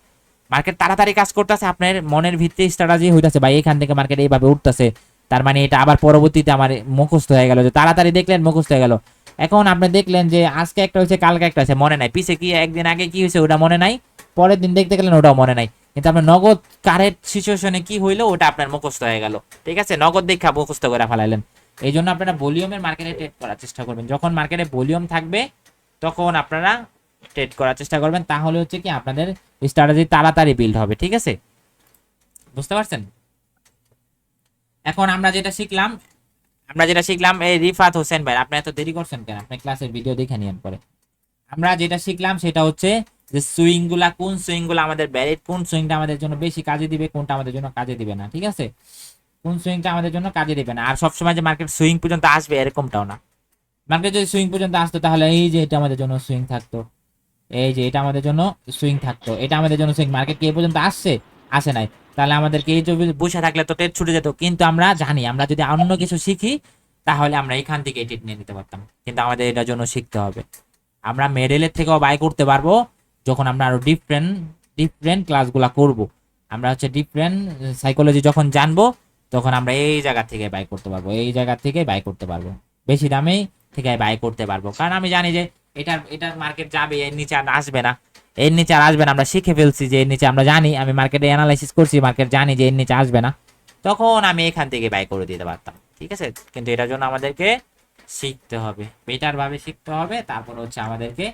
মার্কেট তাড়াতাড়ি কাজ করতেছে, আপনার মনের ভিত্তি স্ট্র্যাটেজি হইতাছে, ভাই এখান থেকে মার্কেট এইভাবে উঠতেছে, তার মানে এটা আবার পরবর্তীতে আমার মুখস্থ হয়ে গেল, যে তাড়াতাড়ি দেখলেন মুখস্থ হয়ে গেল। এখন আপনি দেখলেন যে আজকে একটা হয়েছে, কালকে একটা হয়েছে, মনে নাই, পিছে কি একদিন আগে কি হয়েছে ওটা মনে নাই, পরের দিন দেখতে গেলেন ওটাও মনে নাই, কিন্তু আপনার নগদ কারেন্ট সিচুয়েশনে কি হইলো ওটা আপনার মুখস্থ হয়ে গেল, ঠিক আছে? নগদ দেখা মুখস্থ করে ফেলাইলেন। এই জন্য আপনারা ভলিউমের মার্কেটে ট্রেড করার চেষ্টা করবেন। যখন মার্কেটে ভলিউম থাকবে তখন আপনারা ট্রেড করার চেষ্টা করবেন, তাহলে হচ্ছে কি আপনাদের স্ট্র্যাটেজি তাড়াতাড়ি বিল্ড হবে, ঠিক আছে? বুঝতে পারছেন? এখন আমরা যেটা শিখলাম এই রিফাত হোসেন ভাই, আপনি এত দেরি করছেন কেন? আপনি ক্লাসের ভিডিও দেখে নিয়েন পরে। আমরা যেটা শিখলাম সেটা হচ্ছে যে সুইং গুলা, কোন সুইং গুলা আমাদের ভ্যালিড, কোন সুইংটা আমাদের জন্য বেশি কাজে দিবে, কোনটা আমাদের জন্য কাজে দিবে না, ঠিক আছে? কোন সুইংটা আমাদের জন্য কাজে দিবে না। আর সবসময় যে মার্কেট সুইং পর্যন্ত আসবে এরকমটাও না। মার্কেট যদি সুইং পর্যন্ত আসতো তাহলে এই যে এটা আমাদের জন্য সুইং থাকতো, এই যে এটা আমাদের জন্য সুইং থাকতো, এটা আমাদের জন্য সুইং। মার্কেট কি এই পর্যন্ত আসে নাই, তাহলে আমাদেরকে এই যে বসে থাকলে তো ট্রেড ছুটে যেত। কিন্তু আমরা জানি, আমরা যদি অন্য কিছু শিখি তাহলে আমরা এখান থেকে ট্রেড নিয়ে নিতে পারতাম, কিন্তু আমাদের এটার জন্য শিখতে হবে। আমরা মেডেলের থেকেও বাই করতে পারবো যখন আমরা আরো ডিফারেন্ট ক্লাসগুলা করব। আমরা হচ্ছে ডিফারেন্ট সাইকোলজি যখন জানবো তখন আমরা এই জায়গা থেকে বাই করতে পারবো, এই জায়গা থেকে বাই করতে পারবো, বেশি দামে থেকে বাই করতে পারবো। কারণ আমি জানি যে এটার মার্কেট যাবে, এর নিচে আর আসবে না, এর নিচে আর আসবে না। আমরা শিখে ফেলছি যে এর নিচে, আমরা জানি, আমি মার্কেটে অ্যানালাইসিস করছি, মার্কেট জানি যে এর নিচে আসবে না, তখন আমি এখান থেকে বাই করে দিতে পারতাম, ঠিক আছে? কিন্তু এটার জন্য আমাদেরকে শিখতে হবে, বেটার ভাবে শিখতে হবে, তারপর হচ্ছে আমাদেরকে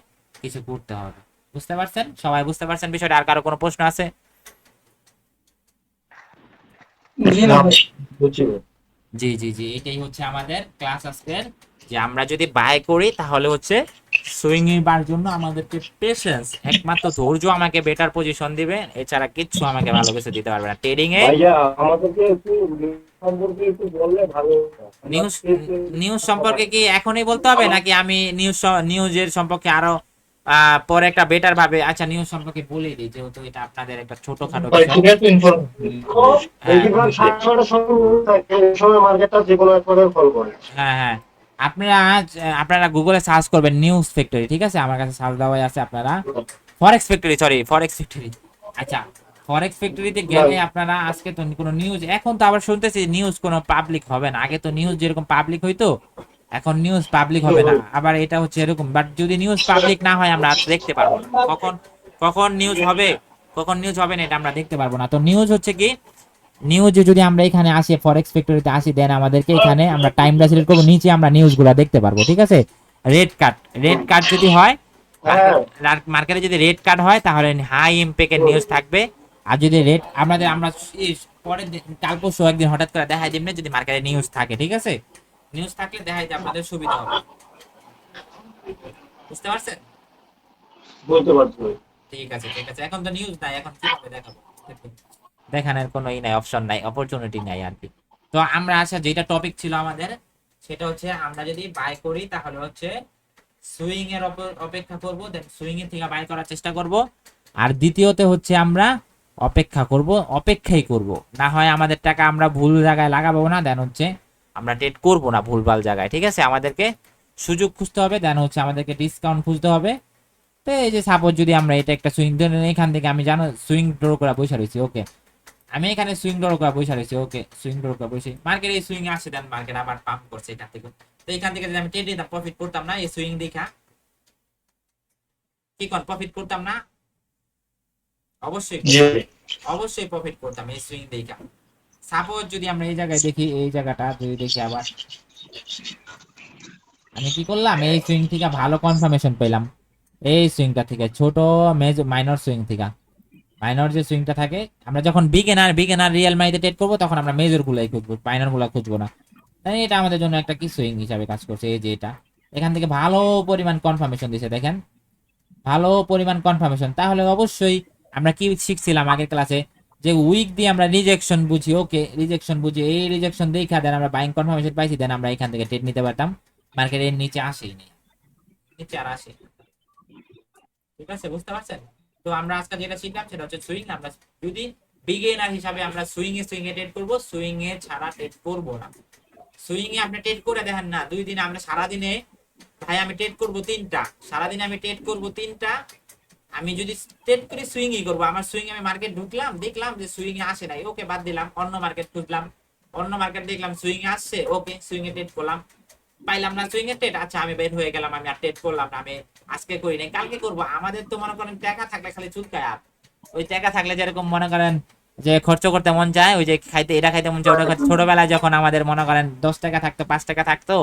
কিছু করতে হবে। বুঝতে পারছেন? সবাই বুঝতে পারছেন বিষয়টা? আর কারো কোনো প্রশ্ন আছে? জি না ভাই। বুঝছি। জি জি জি, এটাই হচ্ছে আমাদের ক্লাস আজকের, যে আমরা যদি বাই করি তাহলে হচ্ছে সুইং এর জন্য আমাদেরকে পেশেন্স, একমাত্র ধৈর্য আমাকে বেটার পজিশন দিবে, এছাড়া কিচ্ছু আমাকে ভালো কিছু দিতে পারবে না ট্রেডিং এ। ভাইয়া আমাদেরকে একটু সম্পর্কে একটু বললে ভালো হতো। নিউজ সম্পর্কে কি এখনই বলতে হবে, নাকি আমি নিউজের সম্পর্কে আরো পরে একটা বেটার ভাবে? আচ্ছা, নিউজ সম্পর্কে বলেই দিই, যেহেতু এটা আপনাদের একটা ছোটখাটো ভাই বিষয়। ঠিক আছে, হ্যাঁ বেশিরভাগ 60-টা সময় মার্কেটটা যে কোনো এক পর্যায়ে ফল করে। হ্যাঁ হ্যাঁ, আপনারা গুগলে সার্চ করবেন নিউজ ফ্যাক্টরি, ঠিক আছে? আমার কাছে সার্চ দেওয়াই আছে। আপনারা ফরেক্স ফ্যাক্টরি, আচ্ছা, ফরেক্স ফ্যাক্টরিতে গেলে আপনারা আজকে তো কোনো নিউজ, এখন তো আবার শুনতেছি নিউজ কোনো পাবলিক হবে না। আগে তো নিউজ যেরকম পাবলিক হইতো, এখন নিউজ পাবলিক হবে না, আবার এটা হচ্ছে এরকম। বাট যদি নিউজ পাবলিক না হয় আমরা দেখতে পারবো না কখন কখন নিউজ হবে, কখন নিউজ হবে না, এটা আমরা দেখতে পারবো না। তো নিউজ হচ্ছে কি, নিউজে যদি আমরা এখানে আসি, ফরেক্স ফ্যাক্টরিতে আসি, দেন আমাদেরকে এখানে আমরা টাইমটা সিলেক্ট করবো, নিচে আমরা নিউজগুলো দেখতে পারবো, ঠিক আছে? রেড কার্ড যদি হয়, মার্কেটে যদি রেড কার্ড হয় তাহলে হাই ইম্প্যাক্টের নিউজ থাকবে। আর যদি আমরা পরের দিন, কাল পরশু একদিন হঠাৎ করে দেখাই দিবেন যদি মার্কেটে নিউজ থাকে, ঠিক আছে? নিউজ থাকলে দেখাইতে আপনাদের সুবিধা হবে। বুঝতে পারছেন? বলতে পারছি। ঠিক আছে ঠিক আছে, এখন তো নিউজ নাই, এখন কিভাবে দেখাবো? দেখানোর কোনো নাই, অপশন নাই, অপরচুনিটি নাই আর কি। তো আমরা আচ্ছা, যেটা টপিক ছিল আমাদের, সেটা হচ্ছে আমরা যদি বাই করি তাহলে হচ্ছে সুইং এর অপেক্ষা করব, দেন সুইং এর থেকে বাই করার চেষ্টা করব। আর দ্বিতীয়তে হচ্ছে আমরা অপেক্ষাই করব, না হয় আমাদের টাকা আমরা ভুল জায়গায় লাগাবো না, দেন হচ্ছে আমরা ট্রেড করব না ভুলভাল জায়গায়, ঠিক আছে? আমাদেরকে সুযোগ খুঁজতে হবে, দেন হচ্ছে আমাদেরকে ডিসকাউন্ট খুঁজতে হবে। তো এই যে সাপোজ যদি আমরা এটা একটা সুইং, এখান থেকে আমি জানো সুইং ড্র করা বসে রয়েছি, ওকে, আমি এখানে সুইং ড্র করা বসে রয়েছি, ওকে, সুইং ড্র করা বসে, মার্কেট এই সুইং আসছে, দেন মার্কেট আবার পাম্প করছে এখান থেকে। তো এখান থেকে যদি আমি ট্রেড দিতাম, প্রফিট করতাম না? এই সুইং দেখা কি কোন প্রফিট করতাম না? অবশ্যই প্রফিট করতাম এই সুইং দেখা। সাপোজ যদি আমরা এই জায়গায় দেখি, এই জায়গাটা যদি দেখি, আবার আমি কি করলাম, এই সুইং থেকে ভালো কনফার্মেশন পেলাম, এই সুইংটা থেকে, ছোট মাইনর সুইং থেকে, মাইনর যে সুইংটা থাকে, আমরা যখন বিগিনার রিয়েল মানিতে ট্রেড করবো তখন আমরা মেজর গুলাই খুঁজবো, মাইনর গুলা খুঁজবো না। তাই এটা আমাদের জন্য একটা কি সুইং হিসাবে কাজ করছে। এই যে এটা এখান থেকে ভালো পরিমাণ কনফার্মেশন দিছে, দেখেন ভালো পরিমাণ কনফার্মেশন। তাহলে অবশ্যই আমরা কি শিখছিলাম আগের ক্লাসে, যে উইক দিয়ে আমরা রিজেকশন বুঝি, ওকে রিজেকশন বুঝি, এই রিজেকশন দেখা দেন আমরা বাইং কনফার্মেশন পাইছি, দেন আমরা এখান থেকে ট্রেড নিতে পারতাম। মার্কেটের নিচে আসেই নেই, নিচে আর আসে। ঠিক আছে, বুঝতে পারছেন? তো আমরা আজকে যেটা শিখলাম সেটা হচ্ছে সুইং। আমরা যদি বিগিনার হিসাবে আমরা সুইং এ ট্রেড করব, সুইং এ ছাড়া ট্রেড করব না। সুইং এ আপনি ট্রেড করে দেখেন না, 2 দিনে আমরা সারাদিনে ভাই আমি ট্রেড করব 3টা, সারাদিনে আমি ট্রেড করব 3টা। আমি যদি ট্রেড করি সুইং ই করব, আমার সুইং আমি মার্কেট ঢুকলাম, দেখলাম যে সুইং এ আসে নাই, ওকে বাদ দিলাম, অন্য মার্কেট খুঁজলাম, অন্য মার্কেট দেখলাম সুইং এ আসছে, ওকে সুইং এ ট্রেড করলাম, পাইলাম না সুইং এ ট্রেড, আচ্ছা আমি বের হয়ে গেলাম, আমি আর ট্রেড করলাম না, আমি আজকে করি নাই, কালকে করব। আমাদের তো মনে করেন টাকা থাকলে খালি চুলকায়, আর ওই টাকা থাকলে যেরকম মনে করেন যে খরচ করতে মন চায়, ওই যে খাইতে এটা খাইতে মন চায়, ওটা ছোটবেলায় যখন আমাদের মনে করেন 10 টাকা থাকতো, 5 টাকা থাকতো,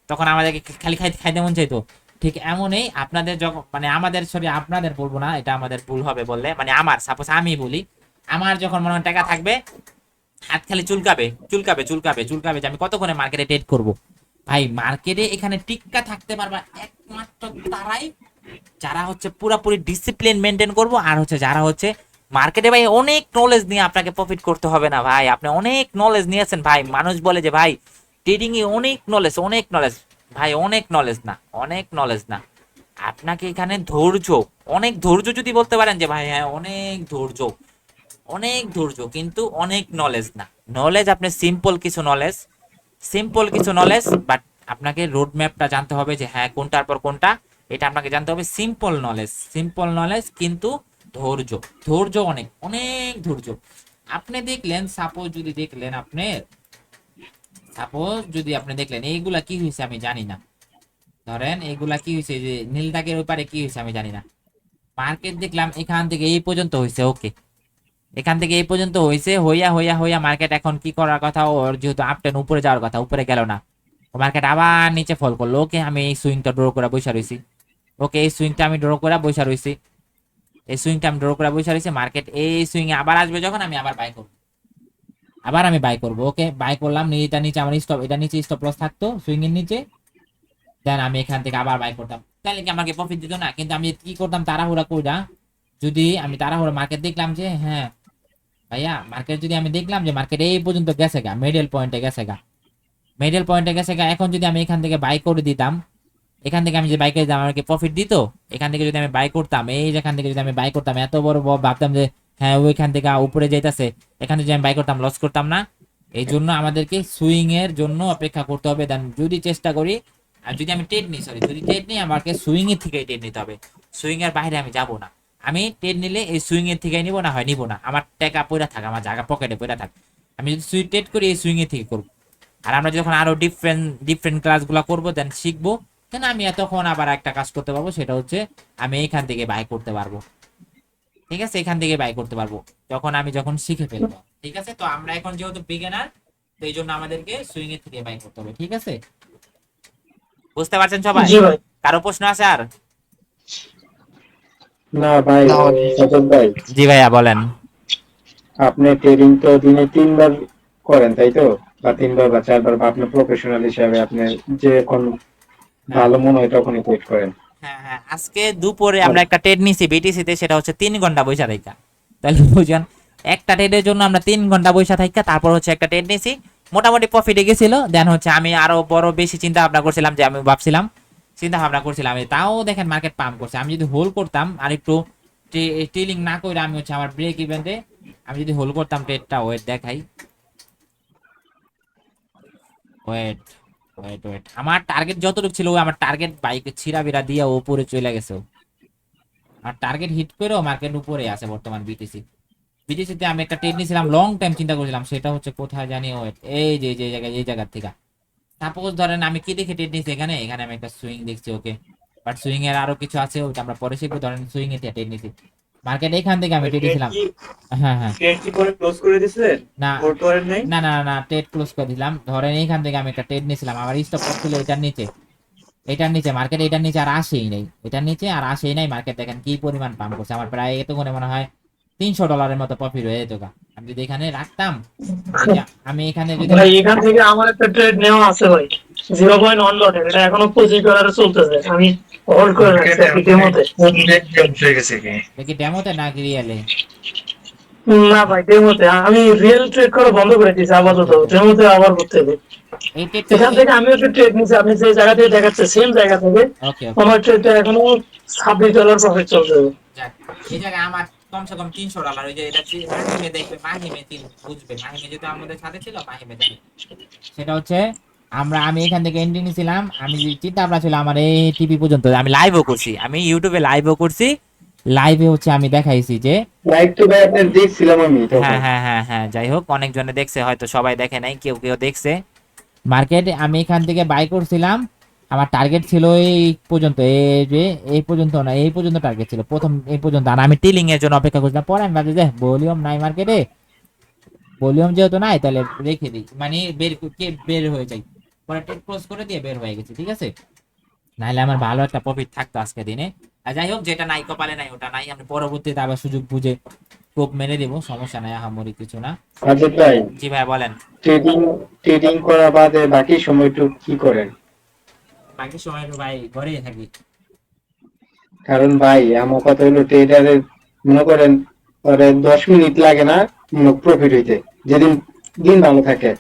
তখন আমাদেরকে খালি খাইতে খাইতে মন চাইতো। ঠিক এমনই আপনাদের যখন মানে আমাদের, সরি আপনাদের বলবো না, এটা আমাদের ভুল হবে বললে, মানে আমার সাপোজ আমি বলি, আমার যখন মনে হয় টাকা থাকবে, হাত খালি চুলকাবে চুলকাবে চুলকাবে চুলকাবে যে আমি কতক্ষণে মার্কেটে ট্রেড করব। ভাই মার্কেটে এখানে টিক্কা থাকতে পারবা একমাত্র তারাই যারা হচ্ছে পুরোপুরি ডিসিপ্লিন মেনটেন করবো, আর হচ্ছে যারা হচ্ছে মার্কেটে ভাই অনেক নলেজ নিয়ে আপনাকে প্রফিট করতে হবে না ভাই, আপনি অনেক নলেজ নিয়েছেন ভাই। মানুষ বলে যে ভাই ট্রেডিং এ অনেক নলেজ ভাই, অনেক নলেজ না, অনেক নলেজ না, আপনাকে এখানে ধৈর্য, অনেক ধৈর্য যদি বলতে পারেন যে ভাই হ্যাঁ অনেক ধৈর্য, কিন্তু অনেক নলেজ না। নলেজ আপনি সিম্পল কিছু নলেজ, বাট আপনাকে রোড ম্যাপটা জানতে হবে যে হ্যাঁ কোনটার পর কোনটা, এটা আপনাকে জানতে হবে। সিম্পল নলেজ কিন্তু ধৈর্য অনেক অনেক ধৈর্য। আপনি দেখলেন সাপোজ যদি আপনি দেখলেন এইগুলা কি হয়েছে আমি জানি না, ধরেন এইগুলা কি হয়েছে, যে নীল দাগের ওই পারে কি হয়েছে আমি জানি না, মার্কেট দেখলাম এখান থেকে এই পর্যন্ত হয়েছে, ওকে এখান থেকে এই পর্যন্ত হয়েছে, হইয়া মার্কেট এখন কি করার কথা, ওর যেহেতু আপটেন উপরে যাওয়ার কথা, উপরে গেল না, মার্কেট আবার নিচে ফল করলো, ওকে আমি এই সুইংটা ড্র করে বসে রয়েছি, ওকে এই সুইংটা আমি ড্র করে বসে রয়েছি, মার্কেট এই সুইং এ আবার আসবে যখন, আমি আবার বাই করবো, ওকে বাই করলাম, এটা নিচে আমার স্টপ, এটা নিচে স্টপ লস থাকতো সুইং এর নিচে, দেন আমি এখান থেকে আবার বাই করতাম, তাহলে কি আমাকে প্রফিট দিত না? কিন্তু আমি কি করতাম তাড়াহুড়া কইরা, যদি আমি তাড়াহুড়া মার্কেট দেখলাম যে হ্যাঁ ভাইয়া মার্কেট যদি আমি দেখলাম যে মার্কেট এই পর্যন্ত গেছে গা, মিডল পয়েন্টে গেছে গা, এখন যদি আমি এখান থেকে বাই করে দিতাম, এখান থেকে আমি যে বাই করে দিতাম আমাকে প্রফিট দিত। এখান থেকে যদি আমি বাই করতাম, এই যেখান থেকে যদি আমি বাই করতাম, এত বড় ভাবতাম যে হ্যাঁ ওইখান থেকে উপরে যাইতেছে, এখানে যদি আমি বাই করতাম লস করতাম না। এই জন্য আমাদেরকে সুইং এর জন্য অপেক্ষা করতে হবে। দেন যদি চেষ্টা করি, আর যদি আমি ট্রেড নিই আমাকে সুইং এর থেকে ট্রেড নিতে হবে, সুইং এর বাইরে আমি যাব না। আমি ট্রেড নিলে এই সুইং এর থেকে নিব, না হয় নিব না, আমার টাকা পয়রা থাক, আমার জায়গা পকেটে পয়রা থাক, আমি যদি ট্রেড করি এই সুইং এর থেকে করবো। আর আমরা যখন আরো ডিফারেন্ট ক্লাসগুলো করবো, দেন শিখবো, দেন আমি তখন আবার একটা কাজ করতে পারবো, সেটা হচ্ছে আমি এখান থেকে বাই করতে পারবো। ঠিক আছে, এখান থেকে বাই করতে পারবো যখন শিখে ফেলবো। ঠিক আছে, তো আমরা এখন যেহেতু বিগিনার, তো এই জন্য আমাদেরকে সুইং এর থেকে বাই করতে হবে। ঠিক আছে, বুঝতে পারছেন সবাই? জি ভাই। কারো প্রশ্ন আছে আর? না ভাই, সজল ভাই, জি ভাইয়া বলেন। আপনি ট্রেডিং তো দিনে 3 বার করেন তাই তো, বা 3 বার বা 4 বার, বা আপনি প্রফেশনাল হিসাবে আপনি যখন ভালো মনে হয় তখনই ট্রেড করেন। হ্যাঁ, আজকে দুপুরে আমরা একটা ট্রেড নিছি বিটিসি তে, সেটা হচ্ছে 3 ঘন্টা বইসা থাকা। তাহলে বুঝেন একটা ট্রেডের জন্য আমরা 3 ঘন্টা বইসা থাকা, তারপর হচ্ছে একটা ট্রেড নিছি, মোটামুটি প্রফিটে গেছিল। দেন হচ্ছে আমি আরো বড় বেশি চিন্তা ভাবনা করছিলাম, যে আমি তাও দেখেন মার্কেট পাম্প করছে। আমি যদি হোল্ড করতাম আর একটু ট্রেলিং না করে, আমি হচ্ছে আমার ব্রেক ইভেন্টে আমি যদি হোল্ড করতাম ট্রেডটা, ওয়েট দেখাই, ওয়েট আমার টার্গেট যতটুকু ছিল, আমার টার্গেট বাইকে ছিঁড়া বিড়া দিয়ে উপরে চলে গেছে। আর টার্গেট হিট করেও মার্কেট উপরে আছে বর্তমান বিটিসিতে আমি একটা ট্রেড নিয়েছিলাম, লং টাইম চিন্তা করেছিলাম, সেটা হচ্ছে কোথায় জানি, ওয়েট এই যে এই জায়গা থেকে। সাপোজ ধরেন আমি কি দেখে ট্রেড নিয়েছি, এখানে আমি একটা সুইং দেখছি, ওকে, বাট সুইং এর আরো কিছু আছে, ওইটা আমরা পরে শিখবো। ধরেন সুইং এ ট্রেড নিয়েছি, মার্কেট এখান থেকে আমি ট্রেড নিয়েছিলাম, হ্যাঁ ট্রেড কি করে ক্লোজ করে দিছিলেন? না হোল্ড করেন নাই? না ট্রেড ক্লোজ করে দিলাম। ধরেন এইখান থেকে আমি একটা ট্রেড নিয়েছিলাম, আমার স্টপ লস ছিল এটার নিচে মার্কেট, এটার নিচে আর আসেই নাই, মার্কেট দেখেন কি পরিমাণ পাম্প করছে, আমার প্রায় এতক্ষণে মনে হয় $300 মতো প্রফিট হয়ে যেত গা। আমি যদি এখানে রাখতাম, এই যে আমি এখানে যদি ভাই এখান থেকে আমার একটা ট্রেড নেওয়া আছে ভাই, 0.1 লটের, এটা এখনো $25 চলতেছে, আমি হোল্ড করে রাখছি আর কি ডেমোতে। দেখি ডেমোতে নাকি রিয়েলে? না ভাই ডেমোতে, আমি রিয়েল ট্রেড করা বন্ধ করে দিয়েছি আপাতত, ডেমোতে আবার করতে হবে। এই ট্রেডটা এখান থেকে আমি একটা ট্রেড নিয়েছি, আপনি যে জায়গা থেকে দেখাচ্ছে সেম জায়গা থেকে ওকে ওকে, আমার ট্রেডটা এখনো $26 প্রফিট চলছে। যাক এই জায়গায় আমার কমসে কম $300, ওই যে এটা মাহিমে দেখবে, মাহিমে বুঝবে, মাহিমে যেহেতু আমাদের সাথে ছিল, মাহিমে দেখবে। সেটা হচ্ছে আমি এখান থেকে এন্ট্রি নিয়েছিলাম, আমি যে চিন্তা ভাবনা ছিল আমার এই টিভি পর্যন্ত, আমি লাইভও করছি, আমি ইউটিউবে লাইভও করছি, লাইভে হচ্ছে আমি দেখাইছি যে লাইভ তো ভাই আপনার দেখছিলাম আমি তখন। হ্যাঁ হ্যাঁ হ্যাঁ হ্যাঁ, যাই হোক অনেকজনে দেখছে, হয়তো সবাই দেখে নাই, কেউ কেউ দেখছে। মার্কেটে আমি এখান থেকে বাই করছিলাম, আমার টার্গেট ছিল এই পর্যন্ত, এই যে এই পর্যন্ত না, এই পর্যন্ত টার্গেট ছিল প্রথম, এই পর্যন্ত। আর আমি টিলিং এর জন্য অপেক্ষা করছিলাম, পরে আমি ভাবছি যে ভলিউম নাই মার্কেটে, ভলিউম যেহেতু নাই তাহলে রেখে দিই, মানে বের হয়ে যাই, পরে টেক ক্লোজ করে দিয়ে বের হয়ে গেছি, ঠিক আছে। নাহলে আমার ভালো একটা প্রফিট থাকতো আজকে দিনে। আর যাই হোক, যেটা নাই কপালে নাই, ওটা নাই, আমি পরবর্তীতে আবার সুযোগ বুঝে কোপ মেরে দেবো, সমস্যা নাই, আহামরি কিছু না। সাজ্জাদ ভাই, জি ভাই বলেন। ট্রেডিং ট্রেডিং করা বাদে বাকি সময়টুকু কি করেন? বাকি সময় তো ভাই ঘরেই থাকি। কারণ ভাই আমার কথা হলো ট্রেডারের মনে করেন ওরে 10 মিনিট লাগে না প্রফিট হইতে, যেদিন দিন ভালো থাকে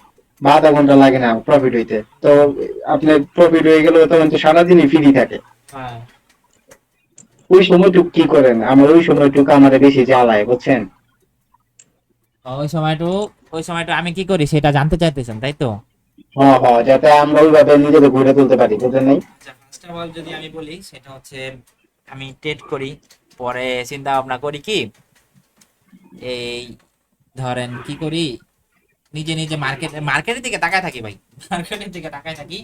বা আধা ঘন্টা লাগে না প্রফিট হইতে, তো আপনার প্রফিট হয়ে গেল তখন তো সারাদিনই ফ্রি থাকে। হ্যাঁ, ওই সময়টুকু কি করেন? আমার ওই সময়টুকু আমার বেশি জ্বালায়, বুঝছেন? ওই সময়টা আমি কি করি সেটা জানতে চাইতেছেন, তাই তো? হ্যাঁ হ্যাঁ, যাতে আমরা ওইভাবে নিজেকে ঘুরে তুলতে পারি, বুঝলেন নাই? ফার্স্ট অফ অল যদি আমি বলি, সেটা হচ্ছে আমি ট্রেড করি, পরে চিন্তা ভাবনা করি কি, এই ধরেন কি করি, নিজে নিজে মার্কেটের দিকে তাকায় থাকি ভাই, মার্কেটের দিকে তাকায় থাকি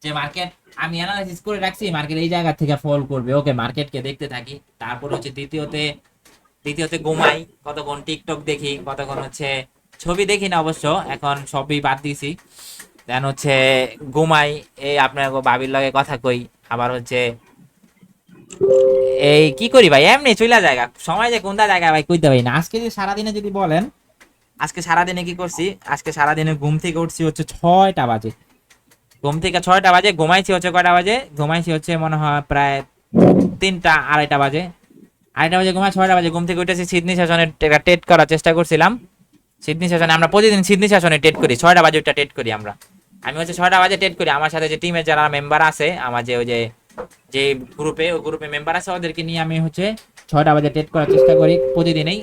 যে মার্কেট, আমি অ্যানালাইসিস করে রাখছি মার্কেট এই জায়গা থেকে ফল করবে, ওকে মার্কেটকে দেখতে থাকি। তারপর হচ্ছে দ্বিতীয়তে ঘুমাই, কতক্ষণ টিকটক দেখি, কতক্ষণ হচ্ছে ছবি দেখি না অবশ্য, এখন সবই বাদ দিয়েছি। দেন হচ্ছে ঘুমাই, এই আপনার ভাবির লগে কথা কই, আবার হচ্ছে এই কি করি ভাই, এমনি চইলা জায়গা, সময় যে কোনটা জায়গায় ভাই কইতে পারি না। আজকে যদি সারাদিনে যদি বলেন, আজকে সারাদিনে কি করছি, আজকে সারাদিনে ঘুম থেকে উঠছি হচ্ছে 6টা বাজে, ঘুম থেকে 6টা বাজে, ঘুমাইছি হচ্ছে কয়টা বাজে, ঘুমাইছি হচ্ছে মনে হয় প্রায় 3টা, আড়াইটা বাজে, ঘুমাই, 6টা বাজে ঘুম থেকে উঠেছি, সিডনি সেশনে টেট করার চেষ্টা করছিলাম। সিডনি সেশনে আমরা প্রতিদিন সিডনি সেশনে টেট করি, 6টা বাজে ওইটা টেট করি আমরা, আমি হচ্ছে 6টা বাজে টেট করি। আমার সাথে যে টিমের যারা মেম্বার আছে, আমার যে ওই যে গ্রুপে মেম্বার আছে, ওদেরকে নিয়ে আমি হচ্ছে 6টা বাজে টেট করার চেষ্টা করি প্রতিদিনই।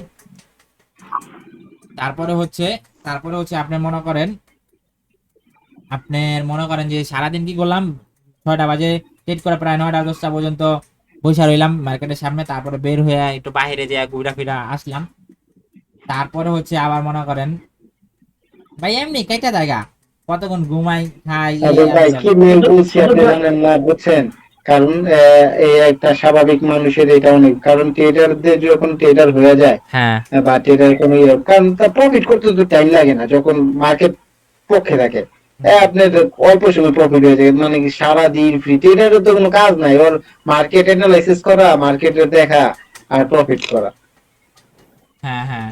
তারপরে হচ্ছে আপনার মনে করেন যে সারাদিন কি করলাম, 6টা বাজে টেট করে প্রায় 9টা 10টা পর্যন্ত বসে রইলাম মার্কেটের সামনে, তারপরে বের হয়ে একটু বাইরে যেয়ে ঘুরা ফিরা আসলাম। তারপরে হচ্ছে আবার মনে করেন ভাই এমনি কয়টা জায়গা, কতক্ষণ ঘুমাই খাই, ভাই কি বলছি আপনি জানেন না, বুঝছেন? কারণ এই একটা স্বাভাবিক মানুষের এটা অনেক, কারণ ট্রেডারদের যখন ট্রেডার হয়ে যায় হ্যাঁ বা ট্রেডার কোনো কারণ তার প্রফিট করতে তো টাইম লাগে না যখন মার্কেট পক্ষে থাকে। আপনার অল্প সময় প্রফিট হয়ে যায়, মানে কি সারাদিন ফ্রি। ট্রেডারের তো কোনো কাজ নাই, ওর মার্কেট অ্যানালাইসিস করা, মার্কেটে দেখা আর প্রফিট করা। হ্যাঁ হ্যাঁ,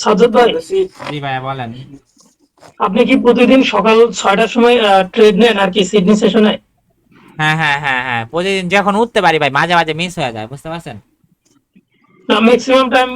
সাজ্জাদ ভাই, জি ভাইয়া বলেন। আপনি কি প্রতিদিন সকাল 6টার সময় ট্রেড নেন আর কি সিডনি সেশনে? হ্যাঁ হ্যাঁ হ্যাঁ হ্যাঁ, প্রতিদিন যখন উঠতে পারি ভাই, মাঝে মাঝে মিস হয়ে যায়, বুঝতে পারছেন। Maximum time